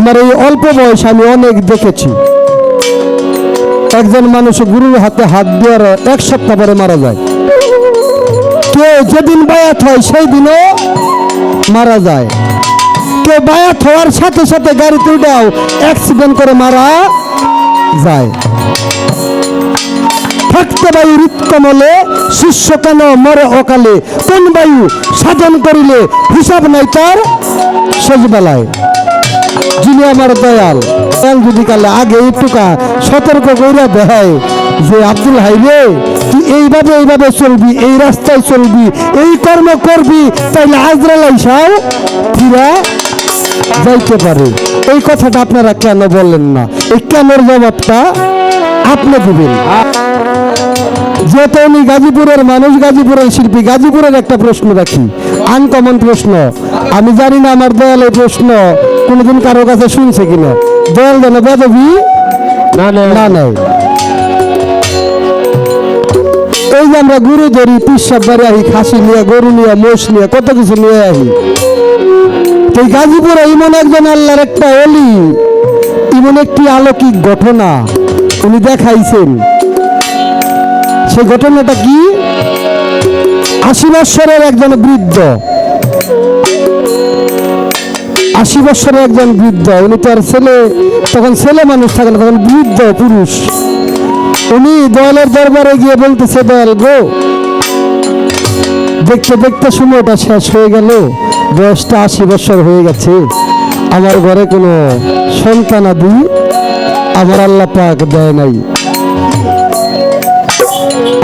আমার এই অল্প বয়স আমি অনেক দেখেছি। একজন মানুষ গুরুর হাতে হাত দেওয়ার 1 সপ্তাহ পরে মারা যায়। কেউ যেদিন বায়াত হয় সেই দিনও মারা যায়। কেউ বায়াত হওয়ার সাথে সাথে গাড়িতে উঠাও অ্যাক্সিডেন্ট করে মারা যায়। থাকতে বায়ু হৃৎকমলে, শিষ্য কেন মরে অকালে, কোন বায়ু সাধন করিলে হিসাব নাই তার শেষ বেলায়। যিনি আমার দয়াল যদি কালে আগে একটুকা সতর্ক করে দেয় যে আব্দুল হাই রে, তুই এইভাবে চলবি, এই রাস্তায় চলবি, এই কর্ম করবি, তাইলে আজরাইল আইসাও ফিরা যাইতে পারে। এই কথাটা আপনারা কেন বললেন না? এই কেনর জবাবটা আপনি দিবেন। যেহেতু উনি গাজীপুরের মানুষ, গাজীপুরের শিল্পী, গাজীপুরের একটা প্রশ্ন রাখি, আনকমন প্রশ্ন। আমি জানি না আমার দয়াল এই প্রশ্ন কোনোদিন কারো কাছে শুনছে কিনা। দয়াল যেন বেদবি না নেয়। এই যে আমরা গরু ধরি, পিসাব বাড়ি আহি, খাসি নিয়ে, গরু নিয়ে, মোষ নিয়ে, কত কিছু নিয়ে আহি। তো গাজীপুরে এমন একজন আল্লাহর একটা অলি, এমন একটি অলৌকিক ঘটনা উনি দেখাইছেন। সেই ঘটনাটা কি? 80 বৎসরের একজন বৃদ্ধ, 80 বৎসরের একজন বৃদ্ধ, উনি তো আর তখন ছেলে মানুষ থাকে না, তখন বৃদ্ধ পুরুষ। উনি দয়ালের দরবারে গিয়ে বলতেছে, দয়াল গো, দেখতে দেখতে সময়টা শেষ হয়ে গেল, বয়সটা 80 বৎসর হয়ে গেছে, আমার ঘরে কোনো সন্তানাদি আমার আল্লাহ পাক দেয় নাই।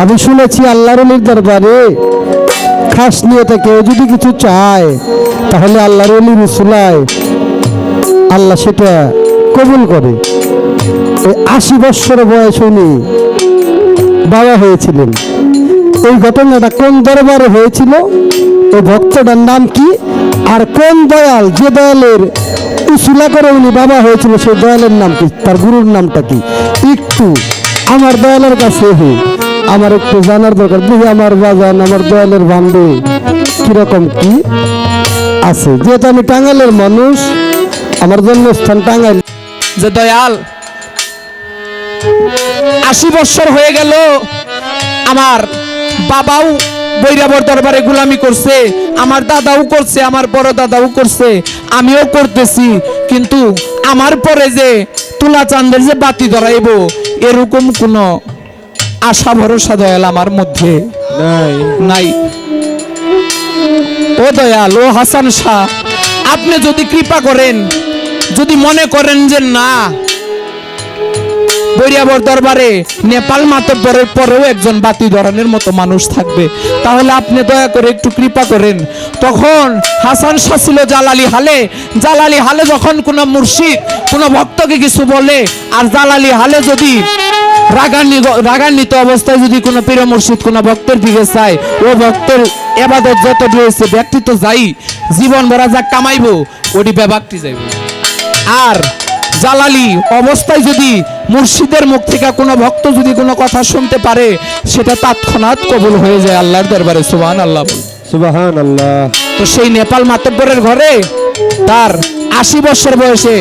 আমি শুনেছি আল্লাহর ওলির দরবারে খাস নিয়তে কেউ যদি কিছু চায় তাহলে আল্লাহর ওলির উসিলায় আল্লাহ সেটা কবুল করে। এই 80 বৎসর বয়স উনি বাবা হয়েছিলেন। এই ঘটনাটা কোন দরবারে হয়েছিল, ওই ভক্তটার নাম কি, আর কোন দয়াল, যে দয়ালের উসিলা করে উনি বাবা হয়েছিল, সেই দয়ালের নাম কি, তার গুরুর নামটা কি, একটু আমার দয়ালের কাছে আমার একটু জানার দরকার। দেখি আমার বাজান, আমার দয়ালের বান্ধব কিরকম কি আছে। যেহেতু আমি টাঙ্গাইলের মানুষ, আমার জন্মস্থান টাঙ্গাইল। যে দয়াল 80 বৎসর হয়ে গেল, আমার বাবাও বৈরাবর দরবারে গোলামি করছে, আমার দাদাও করছে, আমার বড় দাদাও করছে, আমিও করতেছি, কিন্তু আমার পরে যে তুলা চাঁদের যে বাতি ধরাইব এরকম কোন আশা ভরসা দয়াল আমার মধ্যে নাই। ও দয়াল, ও হাসান শাহ, আপনি যদি কৃপা করেন, যদি মনে করেন যে না বৈরাবর দরবারে নেপাল মাতব্বরের পরেও একজন বাতি ধরানোর মতো মানুষ থাকবে, তাহলে আপনি দয়া করে একটু কৃপা করেন। তখন হাসান শাহ ছিল জালালি হালে। জালালি হালে যখন কোনো মুর্শিদ কোনো ভক্তকে কিছু বলে, আর জালালি হালে যদি রাগান্বিত অবস্থায় যদি কোনো পীর মুর্শিদ কোনো ভক্তের দিকে চায়, ও ভক্তের এবাদত যত রয়েছে ব্যক্তি তো যাই জীবন ভরা যা কামাইবো ওটি বেবাকটি যাইব। আর জালালি অবস্থায় যদি মুর্শিদের মুখ থেকে কোনো ভক্ত যদি কোনো কথা শুনতে পারে, সেটা তৎক্ষণাৎ কবুল হয়ে যায় আল্লাহর দরবারে। সুবহানাল্লাহ, সুবহানাল্লাহ। তো সেই নেপাল মাতব্বরের ঘরে তার 80 বছর বয়সে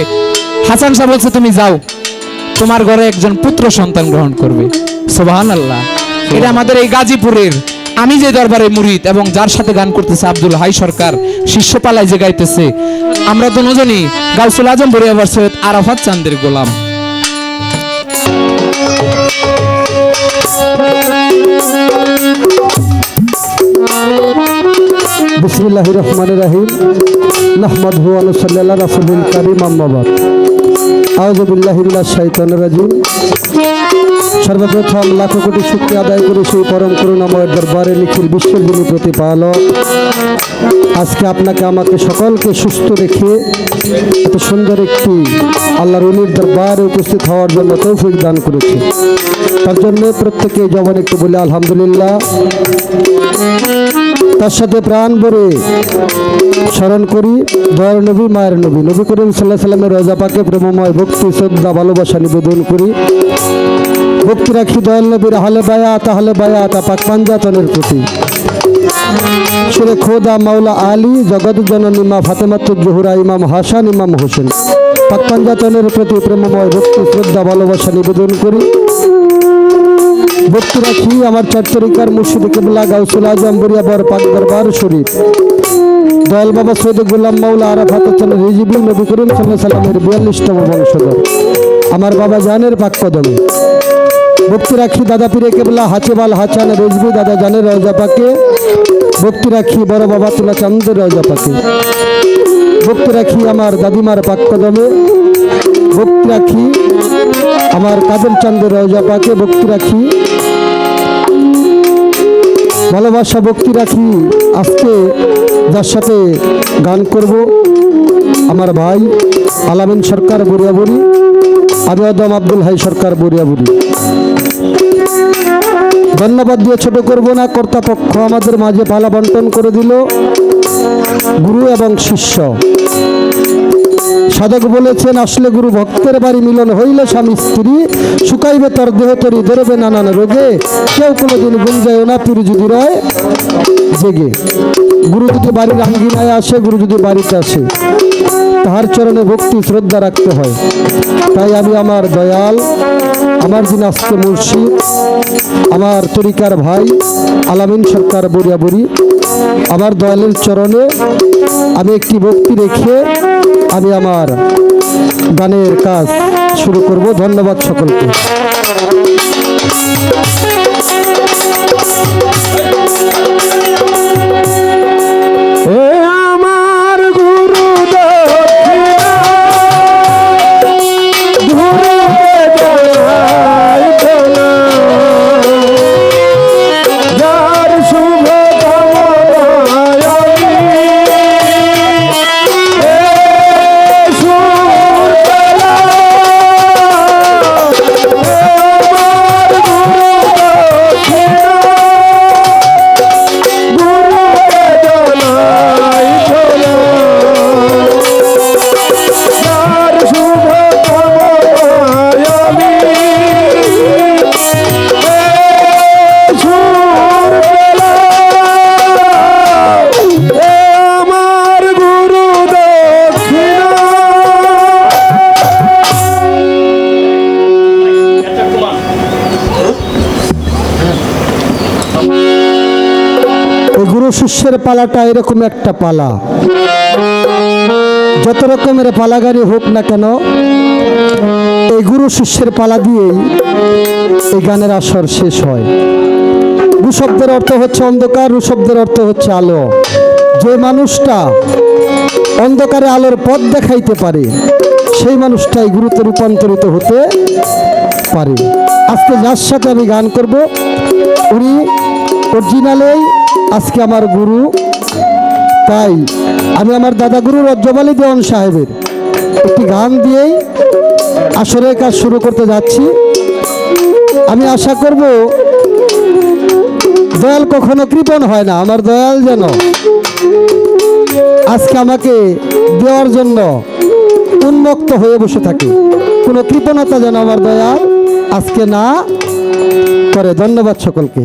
হাসান শাহ বলছে, তুমি যাও, তোমার ঘরে একজন পুত্র সন্তান গ্রহণ করবে। সুবহানাল্লাহ। এটা আমাদের এই গাজীপুরের, আমি যে দরবারে মুরিদ এবং যার সাথে গান করতেছে আব্দুল হাই সরকার, শিষ্যপালায় যে গাইতেছে, আমরা দুজনই গাউসুল আজম বরিয়াবার সৈয়দ আরাফাত চাঁদের গোলাম। বিসমিল্লাহির রহমানির রহিম। নাহমাদুহু ওয়া নুসাল্লি আলা রাসূলিল কারীম, আম্মা বাদ। আউযু বিল্লাহি মিনাশ শাইতানির রাজীম। সর্বপ্রথম লাখো কোটি শুকরিয়া আদায় করি সেই পরম করুণাময় দরবারে, নিখিল বিশ্বের যিনি প্রতিপালক, আজকে আপনাকে আমাকে সকলকে সুস্থ রেখে এত সুন্দর একটি আল্লাহর ওলির দরবারে উপস্থিত হওয়ার জন্য তৌফিক দান করেছে। তার জন্য প্রত্যেকে জবান একটু বলে আলহামদুলিল্লাহ। তার সাথে প্রাণ ভরে স্মরণ করি দয়ার নবী, মায়ের নবী, নবী করিম সাল্লাল্লাহু আলাইহি সাল্লামের রওজা পাকে প্রেমময় ভক্তি, শ্রদ্ধা, ভালোবাসা নিবেদন করি। ভক্তি রাখি দয়াল নবীর আহলে বায়াত পাক পাঞ্জাতনের প্রতি। সুরে খোদা মাওলা আলী, জগৎ জননী মা ফাতেমাতুজ জোহরা, ইমাম হাসান, ইমাম হোসেন, পাঞ্জাতনের প্রতি প্রেমময় ভক্তি শ্রদ্ধা ভালোবাসা নিবেদন করি। ভক্তি রাখি আমার চারতরিকার মুর্শিদ কিবলা গাউসুল আজম বরিয়াবর পাক দরবার শরীফ দয়াল বাবা সৈয়দ গোলাম মাওলা আরাফাত হোসেন রিজিবুল নবী করিম সাল্লাল্লাহু আলাইহি সাল্লামের 42তম বংশধর আমার বাবা জানের পাক কদমে। ভক্তি রাখি দাদা পীরে কেবলা হাচেবাল হাচান রেজবি দাদা জানের রওজা পাকে। ভক্তি রাখি বড় বাবা তুলা চাঁদের রওজা পাকে। ভক্তি রাখি আমার দাদিমার পাক কদমে। ভক্তি রাখি আমার কাদের চাঁদের রওজা পাকে। ভক্তি রাখি ভালোবাসা ভক্তি রাখি আজকে যার সাথে গান করব আমার ভাই আলামিন সরকার বরিয়াবুরি, আমি আদম আব্দুল হাই সরকার বরিয়াবুরি। ধন্যবাদ দিয়ে ছোট করব না, কর্তাপক্ষ আমাদের মাঝে পালা বন্টন করে দিল গুরু এবং শিষ্য। সাধক বলেছেন আসলে গুরু ভক্তের বাড়ি মিলন হইলে স্বামী স্ত্রী শুকাইবে তার দেহ তরি ধরবে নানান রোগে কেউ কোনোদিন গুঞ্জায় না পীর যদি রয় জেগে। গুরু যদি বাড়ির আঙ্গিনায় আসে, গুরু যদি বাড়িতে আসে, তাহার চরণে ভক্তি শ্রদ্ধা রাখতে হয়। তাই আমি আমার দয়াল, আমার যিনি আজকে মুর্শিদ, আমার তরিকার ভাই আলামিন সরকার বরিয়াবুরি, আমার দয়ালের চরণে আমি একটি ভক্তি রেখে আমি আমার গানের কাজ শুরু করব। ধন্যবাদ সকলকে। আমার গুরু গুরু শিষ্যের পালাটা এরকম একটা পালা। যত রকমের পালাগাড়ি হোক না কেন, এই গুরু শিষ্যের পালা দিয়েই এই গানের আসর শেষ হয়। গু শব্দের অর্থ হচ্ছে অন্ধকার, রু শব্দের অর্থ হচ্ছে আলো। যে মানুষটা অন্ধকারে আলোর পথ দেখাইতে পারে সেই মানুষটাই গুরুতে রূপান্তরিত হতে পারে। আজকে যার সাথে আমি গান করব উনি অরিজিনালেই আজকে আমার গুরু। তাই আমি আমার দাদা গুরু রজ্জবালী দেওয়ান সাহেবের একটি গান দিয়েই আসরের কাজ শুরু করতে যাচ্ছি। আমি আশা করব দয়াল কখনো কৃপণ হয় না। আমার দয়াল যেন আজকে আমাকে দেওয়ার জন্য উন্মুক্ত হয়ে বসে থাকে, কোনো কৃপণতা যেন আমার দয়াল আজকে না করে। ধন্যবাদ সকলকে।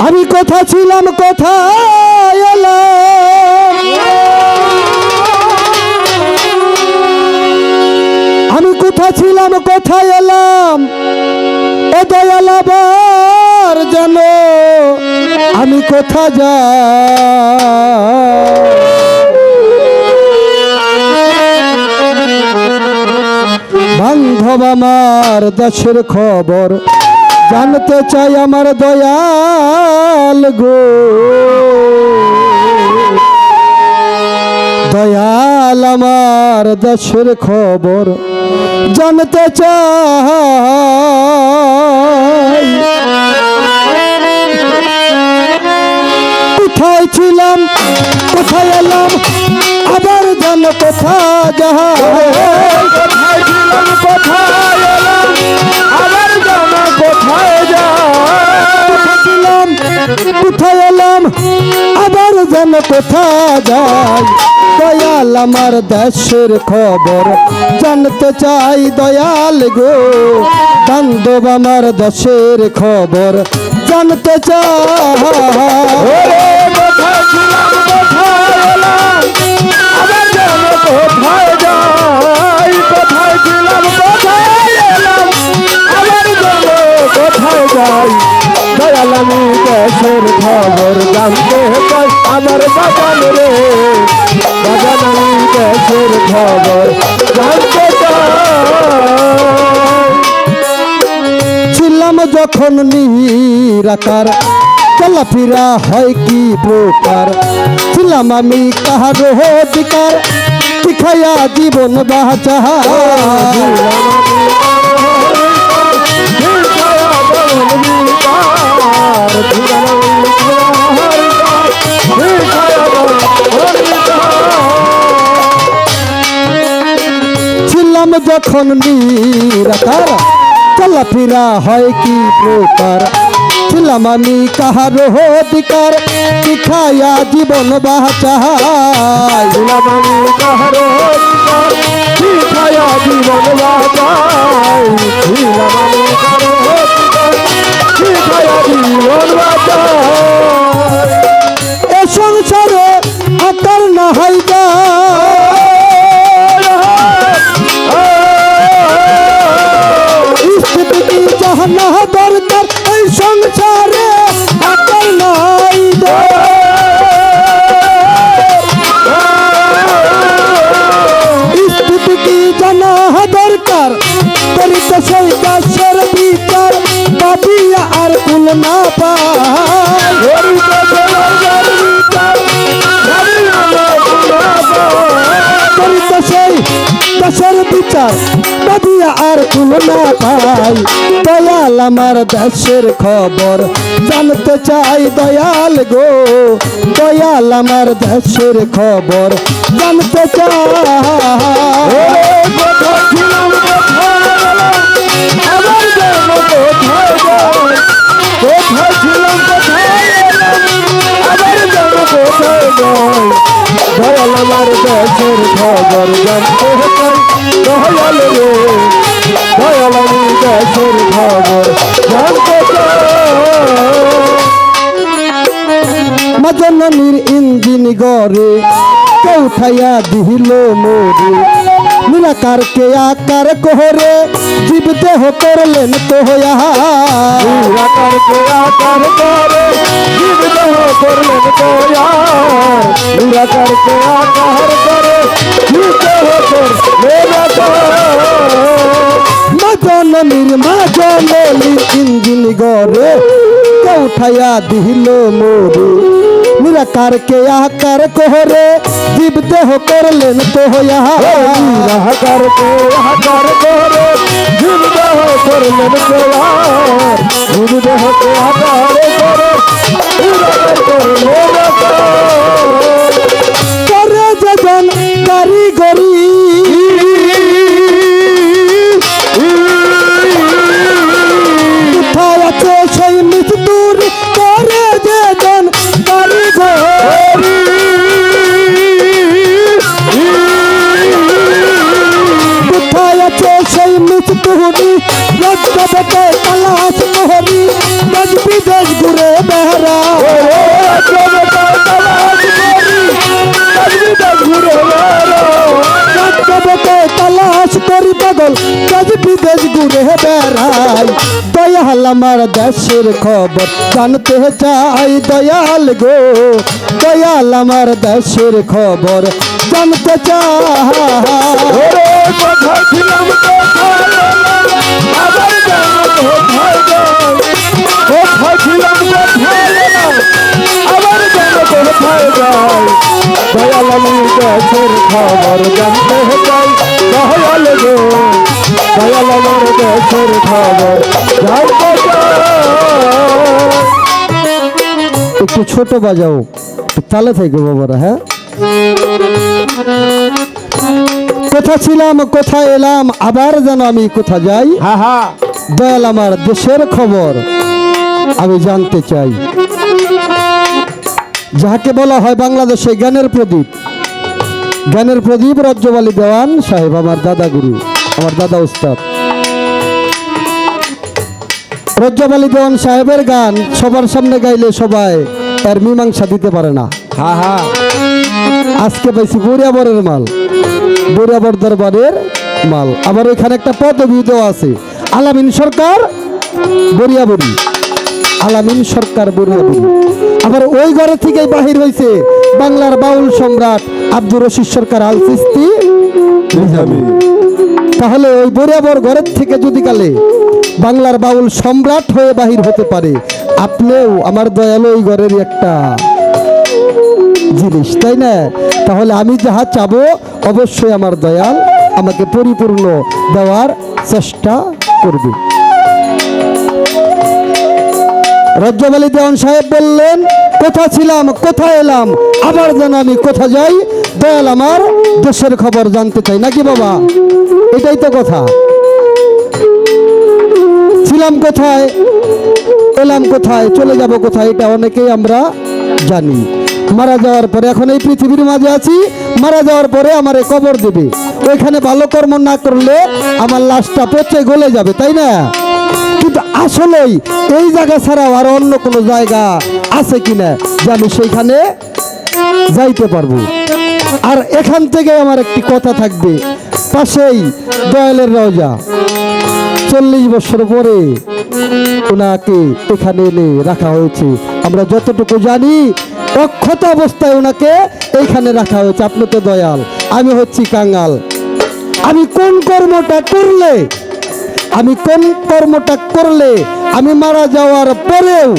আমি কোথা ছিলাম কোথায় এলাম, আমি কোথা ছিলাম কোথায় এলাম, ও দয়াল আবার যেন আমি কোথা যাই। বান্ধব আমার দেশের খবর জানতে চাই আমার দয়াল গো, দয়াল আমার দেশের খবর জানতে চাই। কোথায় ছিলাম কোথায় এলাম আবার যেন কোথা যাই। কোথায় ছিলাম কোথায় এলাম আবার যেন কোথায় যাই। কোথায় এলাম আবার যেন কোথা যাই। দয়াল আমার দেশের খবর জানতে চাই দয়াল গো, বান্ধব আমার দেশের খবর জানতে চাই ওরে কোথায় ছিলাম কোথায় এলাম আবার যেন কোথায় যাই কোথায় ছিলাম কোথায় এলাম আবার যেন কোথায় যাই দয়াল আমি দেশের খবর জানতে চাই আমার বাগান রে বাগান আমি দেশের খবর জানতে চাই ছিলাম যখন নিরাকার চলাফেরা হয় কি প্রকার ছিলাম আমি কাহার অধিকার শিখাইয়া জীবন বাঁচা ছিলাম যখন নিরাকার চলাফেরা হয় কি প্রকার ছিলাম আমি কাহার অধিকার শিখাইয়া জীবন বাঁচাই ছিলাম আমি কাহার অধিকার শিখাইয়া জীবন বাঁচাই ছিলাম আমি কাহার অধিকার শিখাইয়া জীবন বাঁচাই এ সংসারে আকার না হয় যা স্থিতি কি জানা দরকার এই সংসারে আকার নাই স্থিতি কি জানা দরকার করিত সেই গাছের বিচার বাবিয়া আর কুল না পায় করিত সেই গাছের বিচার বাবিয়া আর কুল না পাই দয়াল আমার দেশের খবর জানতে চাই দয়াল গো দয়াল আমার দেশের খবর জানতে চাই কোথায় ছিলাম কোথায় এলাম আবার যেন কোথায় যাই কোথায় ছিলাম কোথায় এলাম আবার যেন কোথায় যাই দয়াল আমার দেশের খবর জানতে চাই দয়াল রে দয়াল আমি দেশের খবর জানতে চাই মাজননীর ইঞ্জিন গড়ে কেউ উঠাইয়া দিল মোরে নিরাকার কে আকার কোহরে জীব দেহ করলেন তো নিরাকার কে আকার করে জীব দেহ করলেন তৈয়ার নিরাকার কে আকার করে জীব দেহ করলেন মাজননীর ইঞ্জিন গড়ে কেউ উঠাইয়া দিল মোরে নিরাকার কে আকার কোহরে জীব দেহ করলেন তো নিরাকার কে আকার করে জীব দেহ করলেন তৈয়ার জীব দেহ কে আকার করে নিরাকার করলেন করে যেজন কারিগরি কোথায় আছে সেই মৃত্যুর করে যেজন কারিগরি কোথায় আছে সেই মৃত্যুরি রজ্জবতে তালাশ কোহরি দেশ বিদেশ ঘুরে বেহরা রজ্জবতে তালাশ করি পাগল দেশ বিদেশ ঘুরে বেড়াই দয়াল আমার দেশের খবর জানতে চাই দয়াল গো দয়াল আমার দেশের খবর জানতে চাই কোথায় ছিলাম কোথায় এলাম আবার যেন কোথায় যাই কোথায় ছিলাম কোথায় এলাম আবার যেন কোথায় যাই দয়াল আমি দেশের খবর জানতে চাই দয়াল গো দয়াল আমার দেশের খবর জানতে চাই একটু ছোট বাজাও একটু তালে থেকে বাবারা হ্যাঁ কোথা ছিলাম কোথায় এলাম আবার যেন আমি কোথা যাই হ্যাঁ হ্যাঁ দয়াল আমার দেশের খবর আমি জানতে চাই যাহাকে বলা হয় বাংলাদেশে জ্ঞানের প্রদীপ রজ্জবালী দেওয়ান সাহেব আমার দাদা গুরু আমার দাদা উস্তাদ রজ্জব আলী দেওয়ান সাহেবের গান সবার সামনে গাইলে সবাই এর মীমাংসা দিতে পারে না। হ্যাঁ হ্যাঁ আজকে পাইছি বরিয়াবরের মাল, বরিয়াবর দরবারের মাল। আবার এখানে একটা পদবি দেওয়া আছে, আলামিন সরকার বরিয়াবরি, আলামিন সরকার বরিয়াবরি। আবার ওই ঘরে থেকে বাহির হয়েছে বাংলার বাউল সম্রাট আব্দুর রশিদ সরকার আল চিস্তি নিজামী। তাহলে ওই বরিয়াবর ঘরের থেকে যদি কালে বাংলার বাউল সম্রাট হয়ে বাহির হতে পারে, আপনিও আমার দয়ালু ওই ঘরের একটা জিনিস, তাই না? তাহলে আমি যাহা চাবো অবশ্যই আমার দয়াল আমাকে পরিপূর্ণ দেওয়ার চেষ্টা করবে। রজ্জব আলী দেওয়ান সাহেব বললেন, কোথা ছিলাম কোথায় এলাম, আবার যেন আমি কোথা যাই, দয়াল আমার দেশের খবর জানতে চাই, নাকি বাবা? এটাই তো কথা। ছিলাম কোথায়, এলাম কোথায়, চলে যাব কোথায়, এটা অনেকেই আমরা জানি। মারা যাওয়ার পরে, এখন এই পৃথিবীর মাঝে আছি, মারা যাওয়ার পরে আমারে কবর দেবে, ওইখানে ভালো কর্ম না করলে আমার লাশটা পচে গলে যাবে, তাই না? কিন্তু আসলেই এই জায়গা ছাড়াও আর অন্য কোনো জায়গা আছে কিনা যে আমি সেইখানে যাইতে পারবো? আর এখান থেকে আমার একটি কথা থাকবে, পাশেই দয়ালের রওজা, 40 বছর পরে ওনাকে এখানে এনে রাখা হয়েছে। আমরা যতটুকু জানি অক্ষত অবস্থায় ওনাকে এইখানে রাখা হয়েছে। আপনি তো দয়াল, আমি হচ্ছি কাঙ্গাল। আমি কোন কর্মটা করলে আমি মারা যাওয়ার পরেও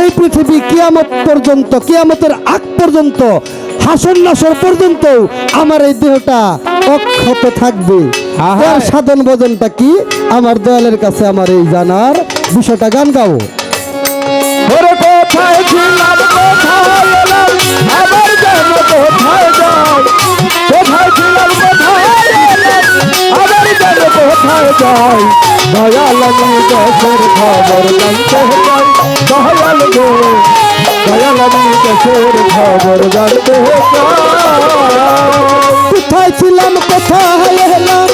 এই পৃথিবী কিয়ামত পর্যন্ত, কিয়ামতের আগ পর্যন্ত, হাসর নাসর পর্যন্ত আমার এই দেহটা অক্ষত থাকবে? এর সাধন ভোজনটা কি আমার দয়ালের কাছে আমার এই জানার বিষয়টা। গান গাও। ওরে কোথায় ছিলাম কোথায় এলাম, আবার যেন কোথায় যাই, কোথায় ছিলাম কোথায় এলাম, আবার যেন কোথায় যাই, দয়াল আমি দেশের খবর জানতে চাই, দয়াল গো দয়াল আমি দেশের খবর জানতে চাই। কোথায় ছিলাম কোথায় এলাম,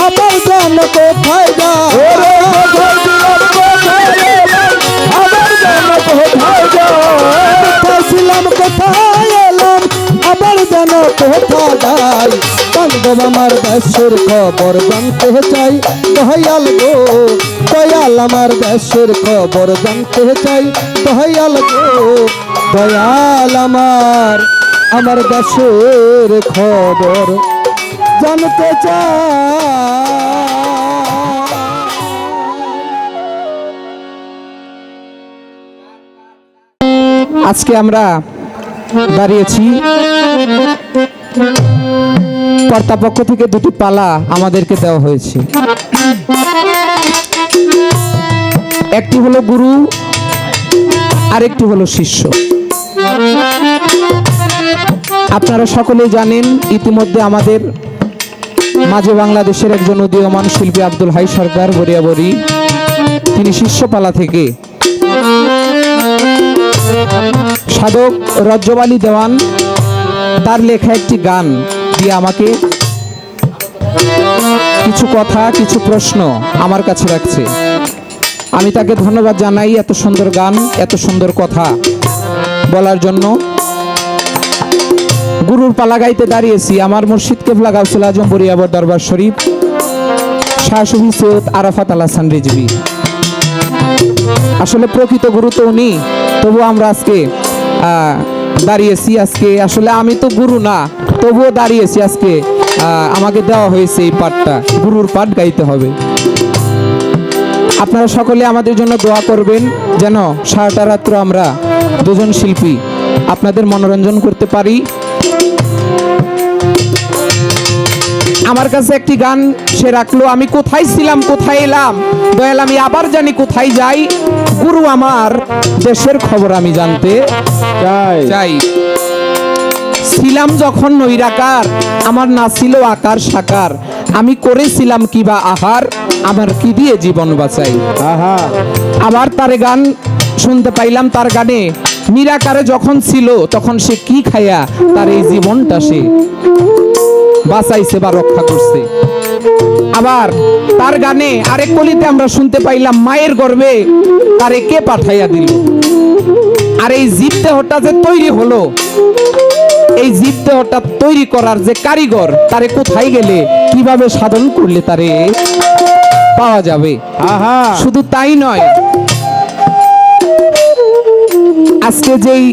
আবার যেন কোথায় যাই, ওরে কোথায় ছিলাম কোথায় এলাম, আবার যেন কোথায় যাই, কোথায় ছিলাম কোথায় এলাম, আবার যেন কোথায় যাই, বান্ধব আমার দেশের খবর জানতে চাই, দয়াল গো দয়াল আমার দেশের খবর জানতে চাই, দয়াল গো দয়াল আমার দেশের খবর জানতে চাই। আজকে আমরা দাঁড়িয়েছি, কর্তাপক্ষ থেকে দুটি পালা আমাদেরকে দেওয়া হয়েছে। একটি হলো গুরু, আরেকটি হলো শিষ্য। আপনারা সকলেই জানেন, ইতিমধ্যে আমাদের মাঝে বাংলাদেশের একজন উদীয়মান শিল্পী আব্দুল হাই সরকার বরিয়াবরি, তিনি শিষ্যপালা থেকে সাধক রজ্জব আলী দেওয়ান তার লেখা একটি গান দিয়ে আমাকে কিছু কথা, কিছু প্রশ্ন আমার কাছে রাখছে। আমি তাকে ধন্যবাদ জানাই এত সুন্দর গান, এত সুন্দর কথা বলার জন্য। গুরুর পালা গাইতে দাঁড়িয়েছি আমার মুর্শিদ কেবলা গাউসুল আজম বরিয়াবর দরবার শরীফ শাহ সুফি সৈয়দ আরাফাত আল হাসান রিজভী। আসলে প্রকৃত গুরু তো উনি, তবু আমরা আজকে দাঁড়িয়েছি। আজকে আসলে আমি তো গুরু না, তবুও দাঁড়িয়েছি। আজকে আমাকে দেওয়া হয়েছে এই পাঠটা, গুরুর পাঠ গাইতে হবে। আপনারা সকলে আমাদের জন্য দোয়া করবেন যেন সারাটা রাত্র আমরা দুজন শিল্পী আপনাদের মনোরঞ্জন করতে পারি। আমার কাছে একটি গান সে রাখলো, আমি কোথায় ছিলাম কোথায় এলাম, দয়াল আমি আবার জানি কোথায় যাই, গুরু আমার দেশের খবর আমি জানতে চাই। ছিলাম যখন নৈরাকার, আমার না ছিল আকার সাকার, আমি করেছিলাম কিবা আহার, আমার কি দিয়ে জীবন বাঁচাই। আবার তার গান শুনতে পাইলাম, তার গানে নিরাকারে যখন ছিল তখন সে কি খাইয়া তার এই জীবনটা সে বাঁচাইছে বা রক্ষা করছে। আবার তার গানে আরেক কলিতে আমরা শুনতে পাইলাম, মায়ের গর্ভে তারে কে পাঠাইয়া দিল। আর এই জীব দেহটা যে তৈরি হলো, এই জীব দেহটা তৈরি করার যে কারিগর, তারে কোথায় গেলে কিভাবে সাধন করলে তারে পাওয়া যাবে। আহা শুধু তাই নয়, আজকে যেই